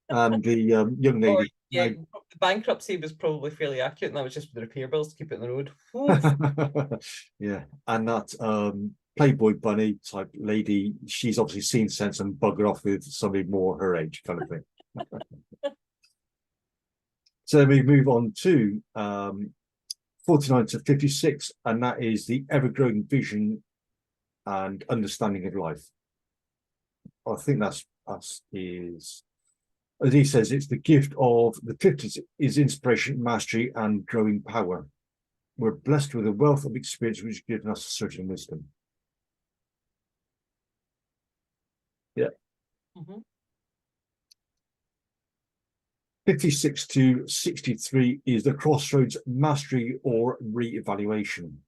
And the young lady. Yeah, the bankruptcy was probably fairly accurate, and that was just for the repair bills to keep it on the road. Yeah, and that Playboy bunny type lady, she's obviously seen sense and buggered off with somebody more her age, kind of thing. So we move on to 49 to 56, and that is the ever-growing vision and understanding of life. I think that's is, as he says, it's the gift of the 50s is inspiration, mastery, and growing power. We're blessed with a wealth of experience which gives us a certain wisdom. Yeah. 56 to 63 is the crossroads, mastery or re-evaluation.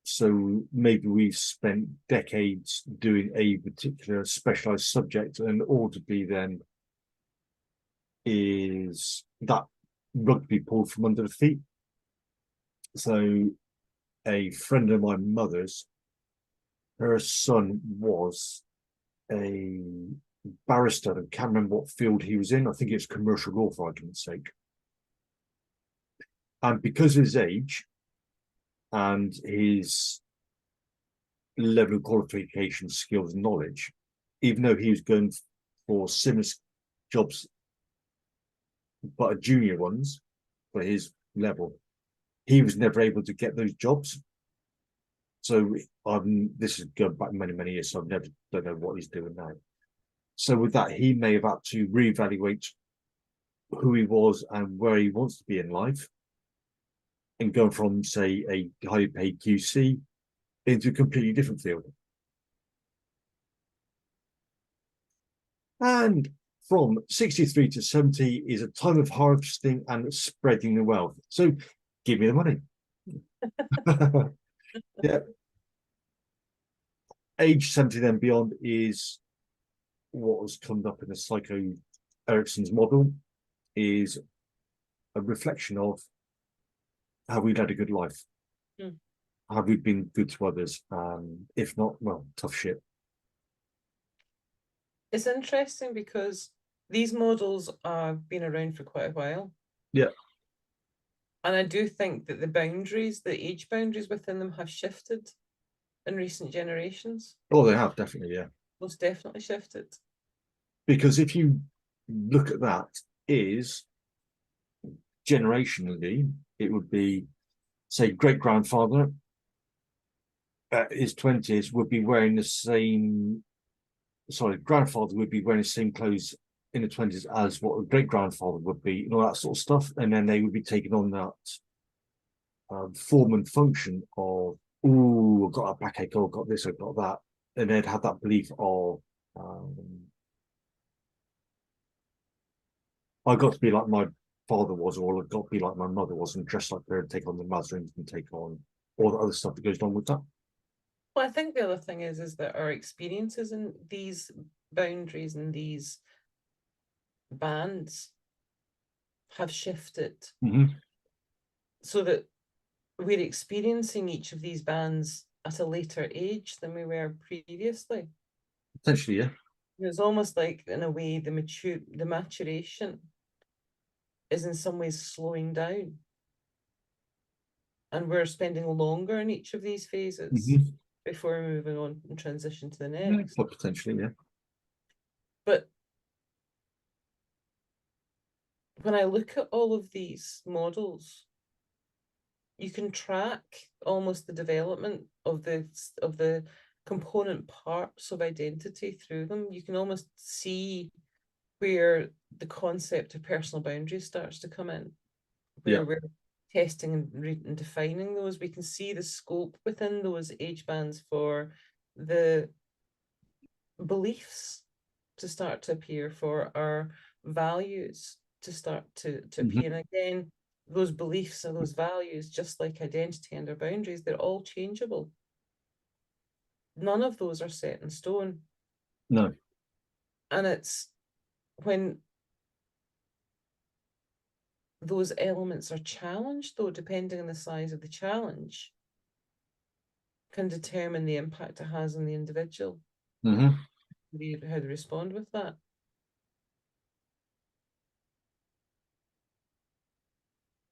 So maybe we've spent decades doing a particular specialized subject, and all to be then is that rug be pulled from under the feet. So a friend of my mother's, her son was a barrister. I can't remember what field he was in. I think it's commercial law, for argument's sake. And because of his age and his level of qualification, skills, and knowledge, even though he was going for similar jobs, but junior ones for his level, he was never able to get those jobs. So this is going back many years, so don't know what he's doing now. So with that, he may have had to reevaluate who he was and where he wants to be in life, and go from, say, a highly paid QC into a completely different field. And from 63 to 70 is a time of harvesting and spreading the wealth. So give me the money. Yeah. Age 70 then beyond is what was come up in the Erikson's model, is a reflection of, have we led a good life? Mm. Have we been good to others? If not, well, tough shit. It's interesting because these models have been around for quite a while. Yeah. And I do think that the boundaries, the age boundaries within them have shifted in recent generations. Oh, they have, definitely, yeah. Most definitely shifted. Because if you look at that, is generationally, it would be, say, great-grandfather at his 20s would be wearing the same, grandfather would be wearing the same clothes in the 20s as what a great-grandfather would be, and all that sort of stuff. And then they would be taking on that form and function of, oh, I've got a backache, oh, I've got this, I've got that. And they'd have that belief of, I got to be like my father was, or I got to be like my mother was, and dress like her and take on the motherings and take on all the other stuff that goes along with that. Well, I think the other thing is that our experiences in these boundaries and these bands have shifted, so that we're experiencing each of these bands at a later age than we were previously. Potentially, yeah. It's almost like, in a way, the maturation is in some ways slowing down, and we're spending longer in each of these phases before moving on and transition to the next. Well, potentially, yeah. But when I look at all of these models, you can track almost the development of the component parts of identity through them. You can almost see where the concept of personal boundaries starts to come in, where we're testing and defining those. We can see the scope within those age bands for the beliefs to start to appear, for our values to start to appear. And again, those beliefs and those values, just like identity and our boundaries, they're all changeable. None of those are set in stone. No. And it's when those elements are challenged, though, depending on the size of the challenge, can determine the impact it has on the individual. How to respond with that.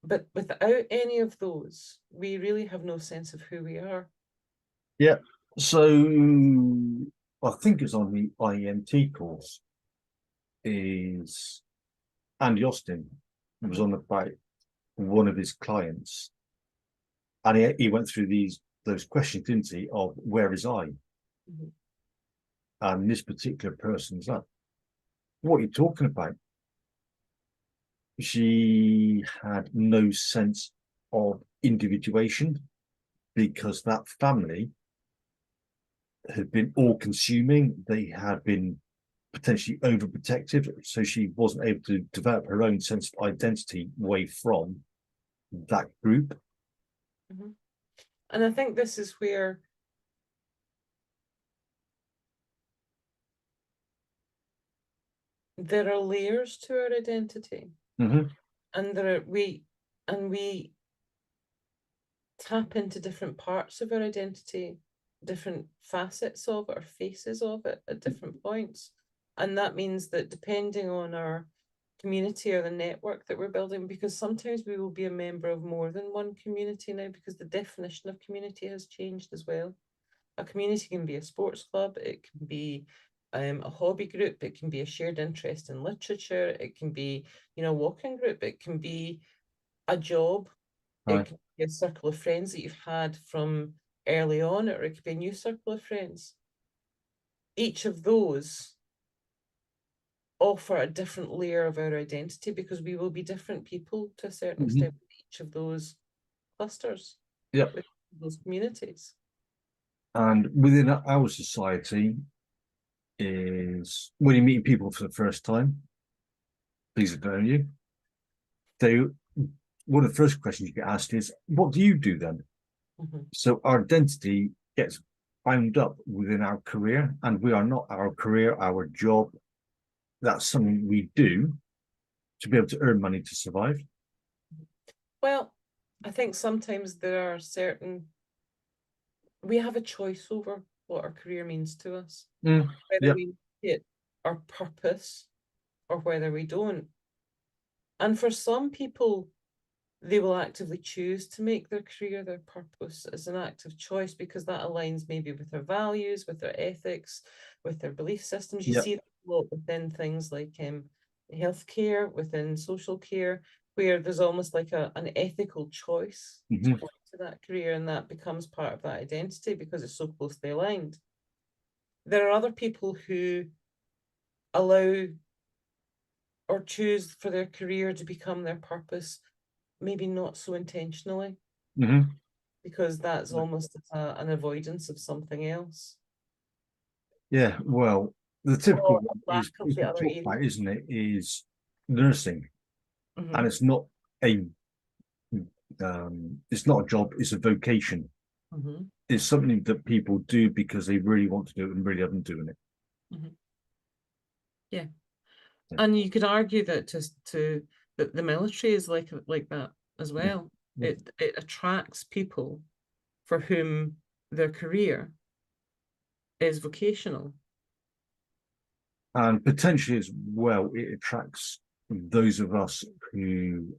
But without any of those, we really have no sense of who we are. Yeah. So I think it's on the IEMT course, is Andy Austin was on about one of his clients, and he went through those questions, didn't he, of where is I? And this particular person's like, what are you talking about? She had no sense of individuation because that family had been all consuming. They had been potentially overprotective, so she wasn't able to develop her own sense of identity away from that group. And I think this is where there are layers to our identity, and we tap into different parts of our identity, different facets of it, or faces of it at different points. And that means that depending on our community or the network that we're building, because sometimes we will be a member of more than one community now, because the definition of community has changed as well. A community can be a sports club, it can be a hobby group, it can be a shared interest in literature, it can be, a walking group, it can be a job, Right. It could be a circle of friends that you've had from early on, or it could be a new circle of friends. Each of those offer a different layer of our identity, because we will be different people to a certain extent with each of those clusters, Yep. with those communities. And within our society is when you meet people for the first time, please don't you? One of the first questions you get asked is, what do you do then? So our identity gets bound up within our career, and we are not our career, our job. That's something we do to be able to earn money to survive. Well, I think sometimes there are we have a choice over what our career means to us, whether we make it our purpose or whether we don't. And for some people, they will actively choose to make their career their purpose as an act of choice, because that aligns maybe with their values, with their ethics, with their belief systems. You see that a lot within things like healthcare, within social care, where there's almost like an ethical choice to go into that career, and that becomes part of that identity because it's so closely aligned. There are other people who allow or choose for their career to become their purpose, maybe not so intentionally, because that's almost an avoidance of something else. Yeah, well, the typical one is, of the other talk about, isn't it, is nursing. And it's not a job, it's a vocation. It's something that people do because they really want to do it and really haven't doing it. Yeah. And you could argue that that the military is like that as well. It attracts people for whom their career is vocational. And potentially as well, it attracts those of us who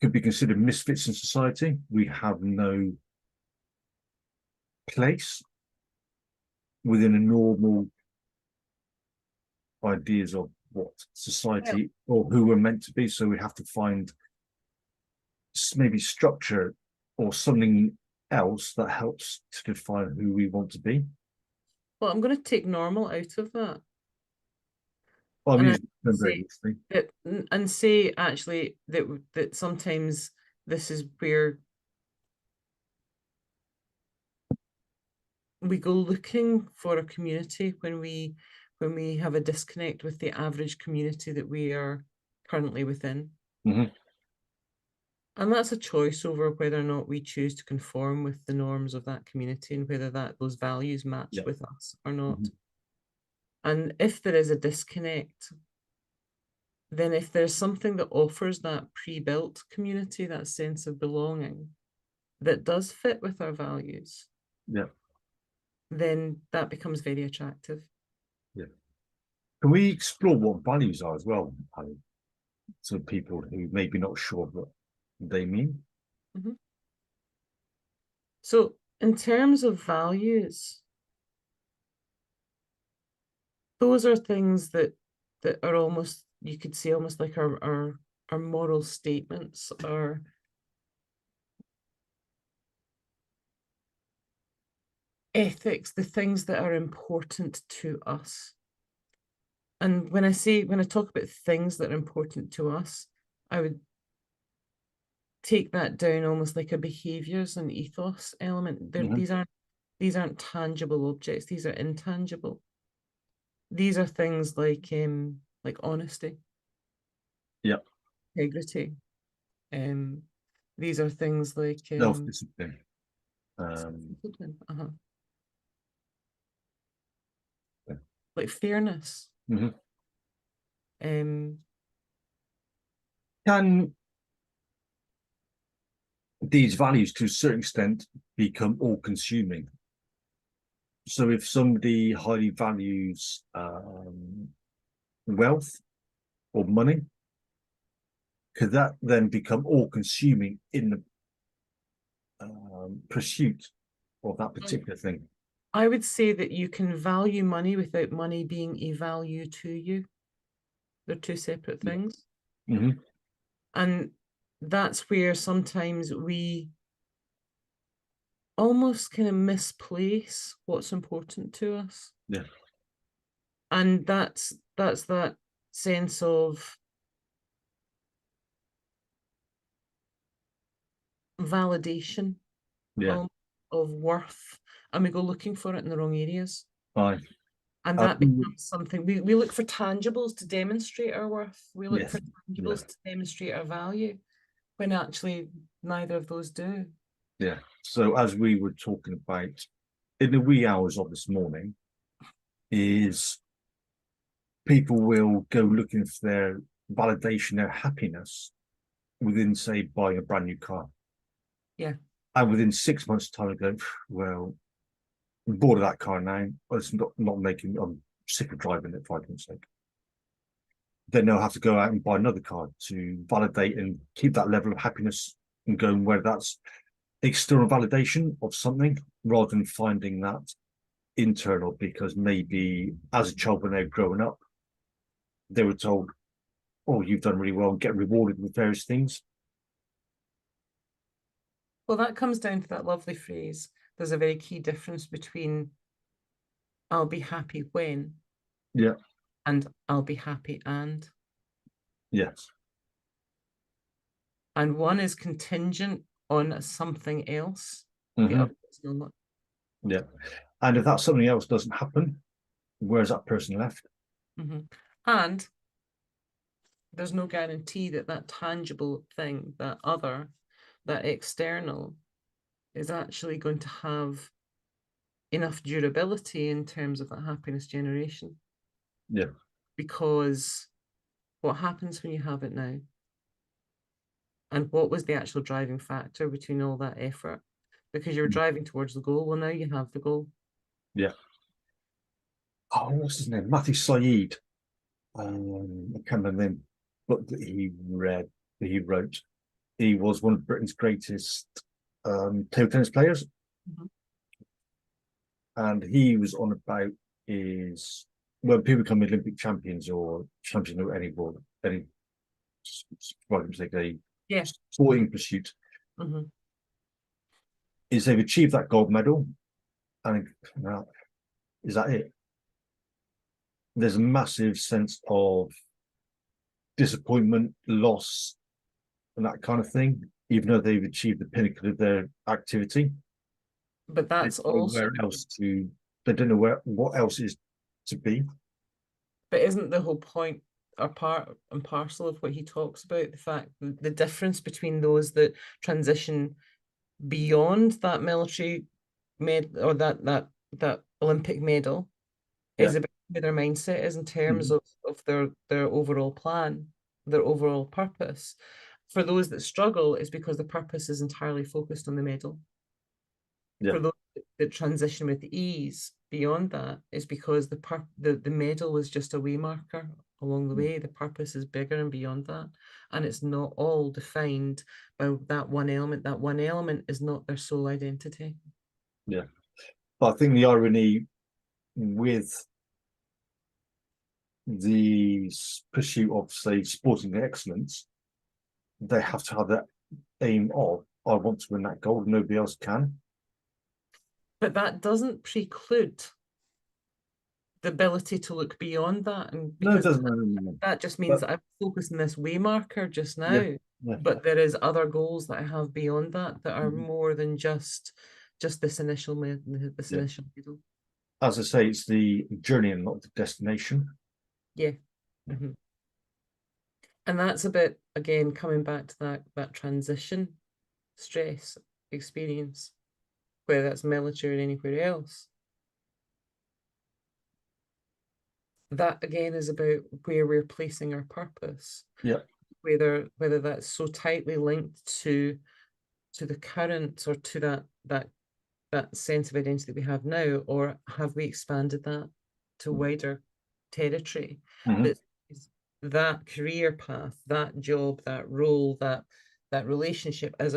could be considered misfits in society. We have no place within a normal ideas of what society or who we're meant to be. So we have to find maybe structure or something else that helps to define who we want to be. Well, I'm going to take normal out of that. I'm using them very loosely. And say actually that sometimes this is where we go looking for a community when we have a disconnect with the average community that we are currently within. And that's a choice over whether or not we choose to conform with the norms of that community and whether those values match with us or not. And if there is a disconnect, then if there's something that offers that pre-built community, that sense of belonging that does fit with our values, then that becomes very attractive. Can we explore what values are as well, to people who may be not sure what they mean? So in terms of values, those are things that are almost, you could say, almost like our moral statements, our ethics, the things that are important to us. And when I talk about things that are important to us, I would take that down almost like a behaviors and ethos element. These aren't tangible objects, these are intangible. These are things like honesty, integrity. These are things like Self-discipline. Like fairness. Can these values to a certain extent become all-consuming? So if somebody highly values wealth or money, could that then become all-consuming in the pursuit of that particular thing? I would say that you can value money without money being a value to you. They're two separate things. And that's where sometimes we almost kind of misplace what's important to us. Yeah. And that's that sense of validation, Yeah. of worth, and we go looking for it in the wrong areas. Aye. And that becomes something we look for tangibles to demonstrate our worth. We look Yes. for tangibles to demonstrate our value, when actually neither of those do. Yeah. So as we were talking about in the wee hours of this morning, is people will go looking for their validation, their happiness within, say, buying a brand new car. Yeah. And within 6 months' time, I go, well, I'm bored of that car now. It's not making, I'm sick of driving it, for argument's sake. Then they'll have to go out and buy another car to validate and keep that level of happiness and going, where that's external validation of something rather than finding that internal, because maybe as a child when they're growing up, they were told, oh, you've done really well and get rewarded with various things. Well, that comes down to that lovely phrase. There's a very key difference between I'll be happy when, Yeah. and I'll be happy and. Yes. And one is contingent on something else. The Mm-hmm. other is not. Yeah. And if that something else doesn't happen, where's that person left? Mm-hmm. And there's no guarantee that that tangible thing, that other, that external, is actually going to have enough durability in terms of that happiness generation. Yeah. Because what happens when you have it now? And what was the actual driving factor between all that effort? Because you were driving towards the goal. Well, now you have the goal. Yeah. Oh, what's his name? Matthew Saeed. I can't remember the name, but he wrote. He was one of Britain's greatest table tennis players. Mm-hmm. And he was on about is when people become Olympic champions or champions of any sport, any Yeah. sporting pursuit, Mm-hmm. is they've achieved that gold medal, and is that it? There's a massive sense of disappointment, loss, and that kind of thing, even though they've achieved the pinnacle of their activity. But that's also, where else to? They don't know what else is to be. but isn't the whole point or part and parcel of what he talks about the fact that the difference between those that transition beyond that military med or that Olympic medal is Yeah. about where their mindset is in terms Mm-hmm. of their overall plan, their overall purpose. For those that struggle, it's because the purpose is entirely focused on the medal. Yeah. For those that transition with ease beyond that, it's because the medal was just a way marker along the way. The purpose is bigger and beyond that, and it's not all defined by that one element. That one element is not their sole identity. Yeah. But I think the irony with the pursuit of, say, sporting excellence, they have to have that aim of, I want to win that gold, nobody else can. But that doesn't preclude the ability to look beyond that, and No, it because doesn't. No. that just means But that I'm focusing this way marker just yeah, now. yeah. But there is other goals that I have beyond that that are Mhm. more than just this initial Yeah. middle. As I say, it's the journey and not the destination. Yeah. Mm-hmm. And that's a bit, again, coming back to that transition stress experience, whether that's military or anywhere else. That again is about where we're placing our purpose. Yeah. Whether that's so tightly linked to the current or to that sense of identity we have now, or have we expanded that to wider territory? Mm-hmm. That that career path, that job, that role, that relationship as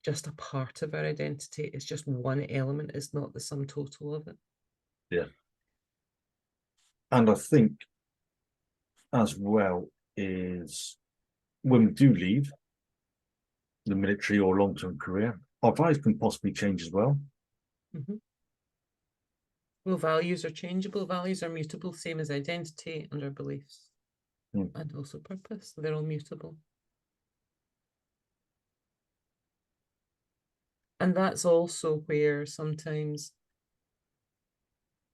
just a part of our identity. It's just one element. It's not the sum total of it. Yeah. And I think as well is when we do leave, the military or long-term career, our values can possibly change as well. Mm-hmm. Well, values are changeable, values are mutable, same as identity and our beliefs. And also purpose, they're all mutable. And that's also where sometimes,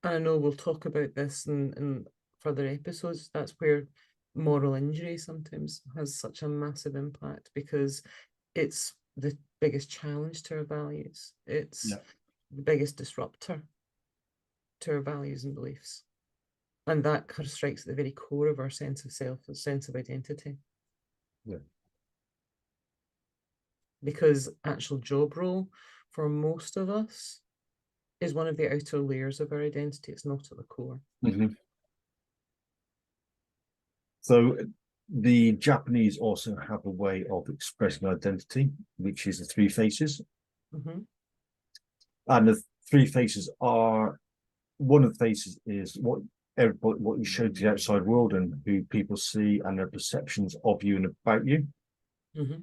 and I know we'll talk about this in further episodes, that's where moral injury sometimes has such a massive impact, because it's the biggest challenge to our values. It's the biggest disruptor to our values and beliefs. And that kind of strikes at the very core of our sense of self, a sense of identity. Yeah. Because actual job role for most of us is one of the outer layers of our identity. It's not at the core. Mm-hmm. So the Japanese also have a way of expressing identity, which is the three faces. Mm-hmm. And the three faces are, one of the faces is what you show to the outside world and who people see and their perceptions of you and about you. Mm-hmm.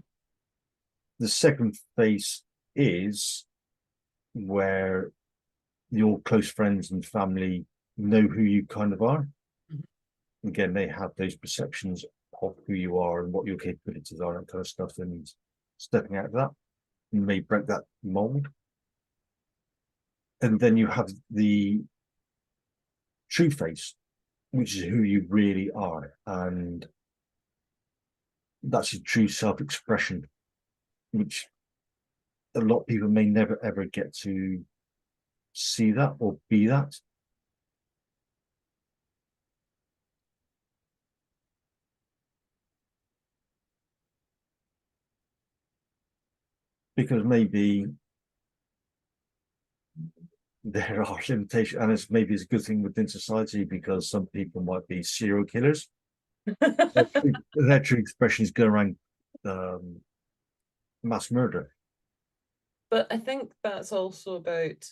The second face is where your close friends and family know who you kind of are. Mm-hmm. Again, they have those perceptions of who you are and what your capabilities are, that kind of stuff. And stepping out of that, you may break that mold. And then you have the true face, which is who you really are. And that's your true self-expression, which a lot of people may never ever get to see that or be that. Because maybe there are limitations, and maybe it's a good thing within society, because some people might be serial killers. Their true expression is going around mass murder. But I think that's also about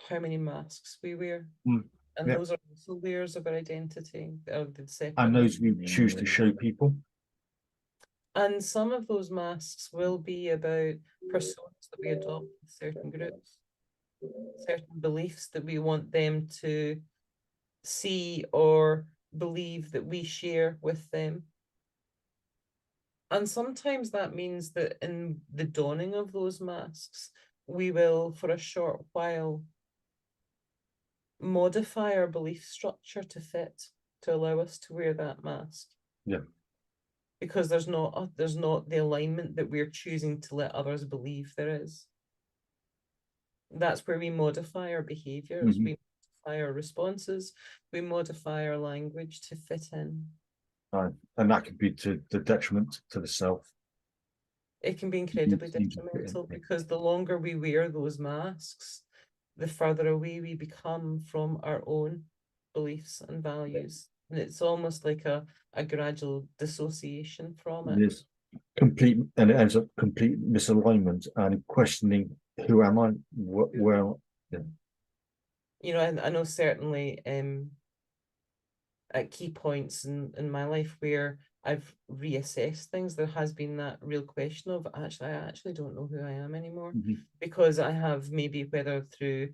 how many masks we wear. And those are also layers of our identity. And those we choose to show people. And some of those masks will be about personas that we adopt with certain groups, certain beliefs that we want them to see or believe that we share with them. And sometimes that means that in the donning of those masks, we will, for a short while, modify our belief structure to fit, to allow us to wear that mask. Yeah. Because there's not the alignment that we're choosing to let others believe there is. That's where we modify our behaviors, we modify our responses, we modify our language to fit in. And that could be to the detriment to the self. It can be incredibly detrimental, because the longer we wear those masks, the further away we become from our own beliefs and values. And it's almost like a gradual dissociation from it. Yes. And it ends up complete misalignment and questioning, who am I? Well, yeah. You know, I know certainly at key points in my life where I've reassessed things, there has been that real question of, I actually don't know who I am anymore, because I have, maybe whether through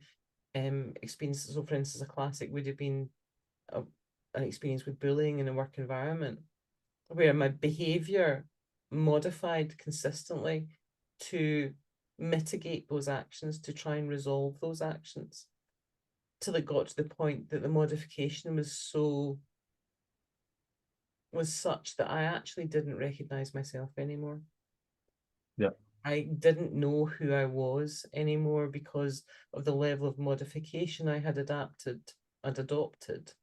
experiences. So for instance, a classic would have been an experience with bullying in a work environment, where my behavior modified consistently to mitigate those actions, to try and resolve those actions, till it got to the point that the modification was such that I actually didn't recognize myself anymore. Yeah. I didn't know who I was anymore because of the level of modification I had adapted and adopted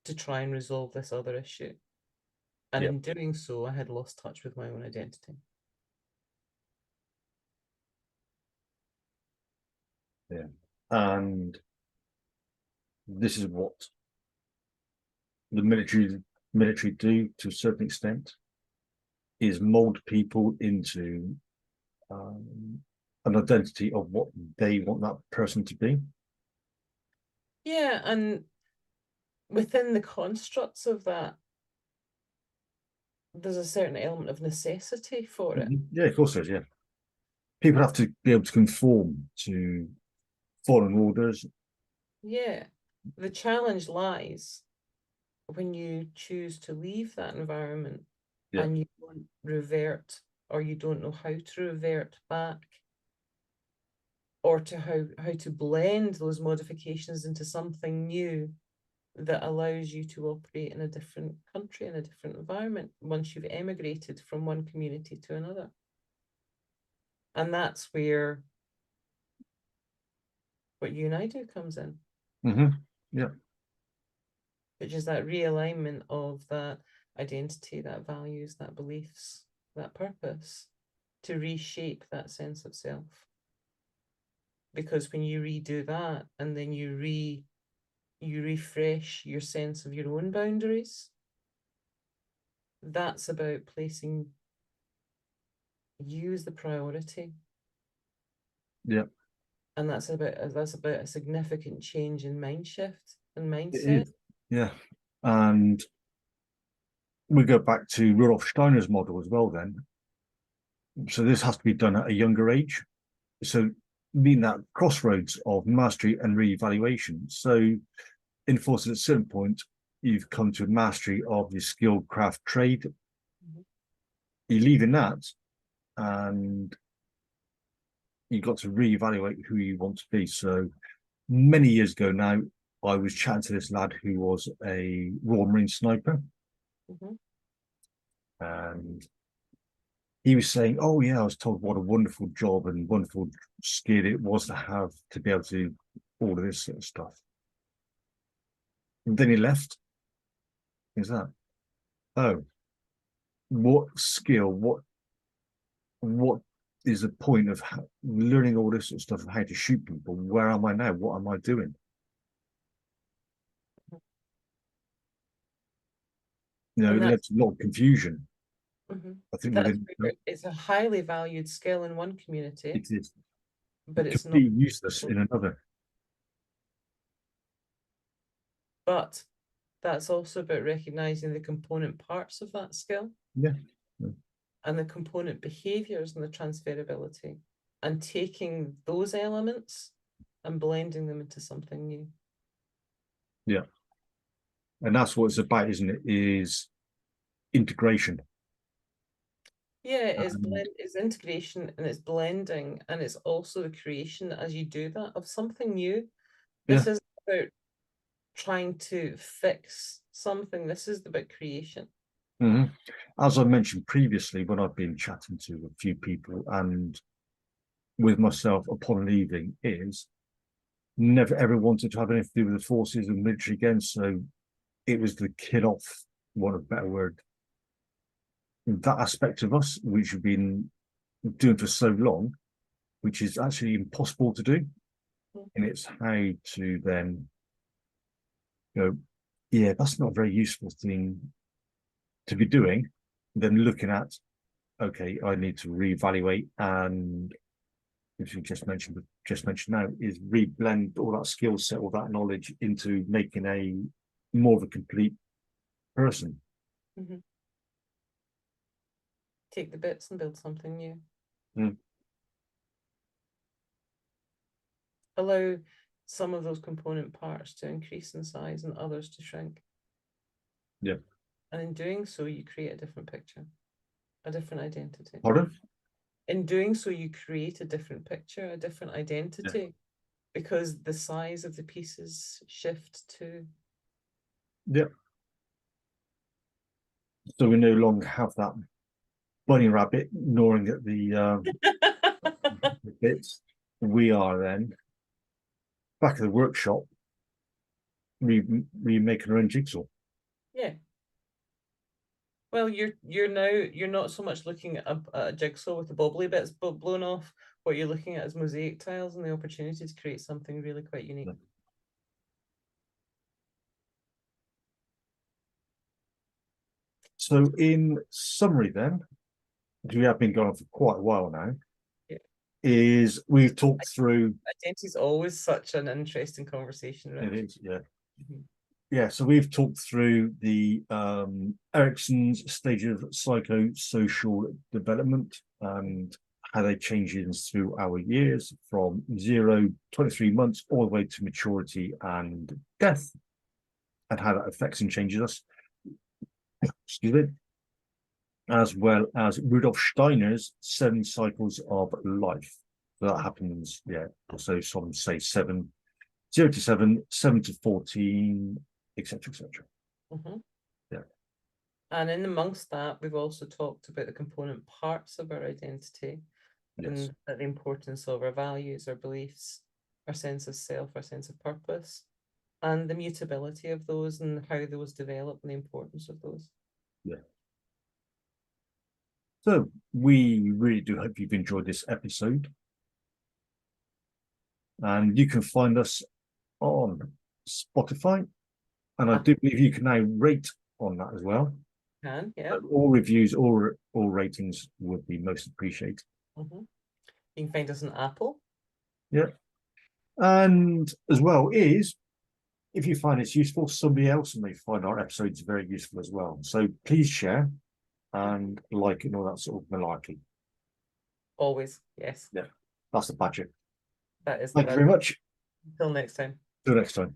to try and resolve this other issue. And in doing so, I had lost touch with my own identity. Yeah. And this is what the military do to a certain extent, is mold people into an identity of what they want that person to be. Yeah, and within the constructs of that, there's a certain element of necessity for it. Yeah, of course there's, yeah. People have to be able to conform to foreign orders. Yeah. The challenge lies when you choose to leave that environment Yeah. and you don't revert, or you don't know how to revert back, or to how to blend those modifications into something new that allows you to operate in a different country, in a different environment, once you've emigrated from one community to another. And that's where what you and I do comes in, Yeah. which is that realignment of that identity, that values, that beliefs, that purpose, to reshape that sense of self. Because when you redo that, and then you refresh your sense of your own boundaries, that's about placing you as the priority. Yeah. And that's about a significant change in mind shift and It mindset. is. Yeah. And we go back to Rudolf Steiner's model as well then. So this has to be done at a younger age. So being that crossroads of mastery and reevaluation. So in force at a certain point, you've come to mastery of your skill, craft, trade. You're leaving that and you've got to reevaluate who you want to be. So many years ago now, I was chatting to this lad who was a Royal Marine sniper. And he was saying, oh yeah, I was told what a wonderful job and wonderful skill it was to have to be able to do all of this sort of stuff. And then he left. Is that? Oh, what skill? What is the point of learning all this sort of stuff of how to shoot people? Where am I now? What am I doing? You know, And it led to a lot of confusion. I think that's within it's a highly valued skill in one community, it is but it's not. completely useless in another. But that's also about recognizing the component parts of that skill. Yeah. And the component behaviors and the transferability, and taking those elements and blending them into something new. Yeah. And that's what it's about, isn't it? Is integration. Yeah, it's integration, and it's blending, and it's also the creation as you do that of something new. This is about trying to fix something. This is about creation. As I mentioned previously, when I've been chatting to a few people and with myself upon leaving, is never ever wanted to have anything to do with the forces and military again. So it was to kill off, what a better word, that aspect of us, which we've been doing for so long, which is actually impossible to do. And it's how to then go, yeah, that's not a very useful thing to be doing. Then looking at, okay, I need to reevaluate, and which you just mentioned now, is reblend all that skill set, all that knowledge into making a more of a complete person. Take the bits and build something new. Allow some of those component parts to increase in size and others to shrink. Yeah. And in doing so, you create a different picture, a different identity. Pardon? In doing so, you create a different picture, a different identity, because the size of the pieces shift too. Yeah. So we no longer have that bunny rabbit gnawing at the bits. We are then back at the workshop, remaking our own jigsaw. Yeah. Well, you're not so much looking at a jigsaw with the bobbly bits blown off. What you're looking at is mosaic tiles and the opportunity to create something really quite unique. So in summary then, we have been going for quite a while now, is we've talked through... Identity is always such an interesting conversation, right? It is, yeah. Yeah, so we've talked through the Erikson's stage of psychosocial development and how they change us through our years from 23 months all the way to maturity and death, and how that affects and changes us. Excuse me. As well as Rudolf Steiner's 7 cycles of life. So that happens, yeah. So some say 0 to 7, 7 to 14, etc., etc. Mm-hmm. Yeah. And in amongst that, we've also talked about the component parts of our identity, Yes. and the importance of our values, our beliefs, our sense of self, our sense of purpose, and the mutability of those and how those develop and the importance of those. Yeah. So we really do hope you've enjoyed this episode. And you can find us on Spotify. And I do believe you can now rate on that as well. Yeah. All reviews, all ratings would be most appreciated. Mm-hmm. You can find us on Apple. Yeah. And as well is, if you find it's useful, somebody else may find our episodes very useful as well. So please share and like and all that sort of malarkey. Always, yes. Yeah, that's the budget. That is Thank you very much. Until next time. Till next time.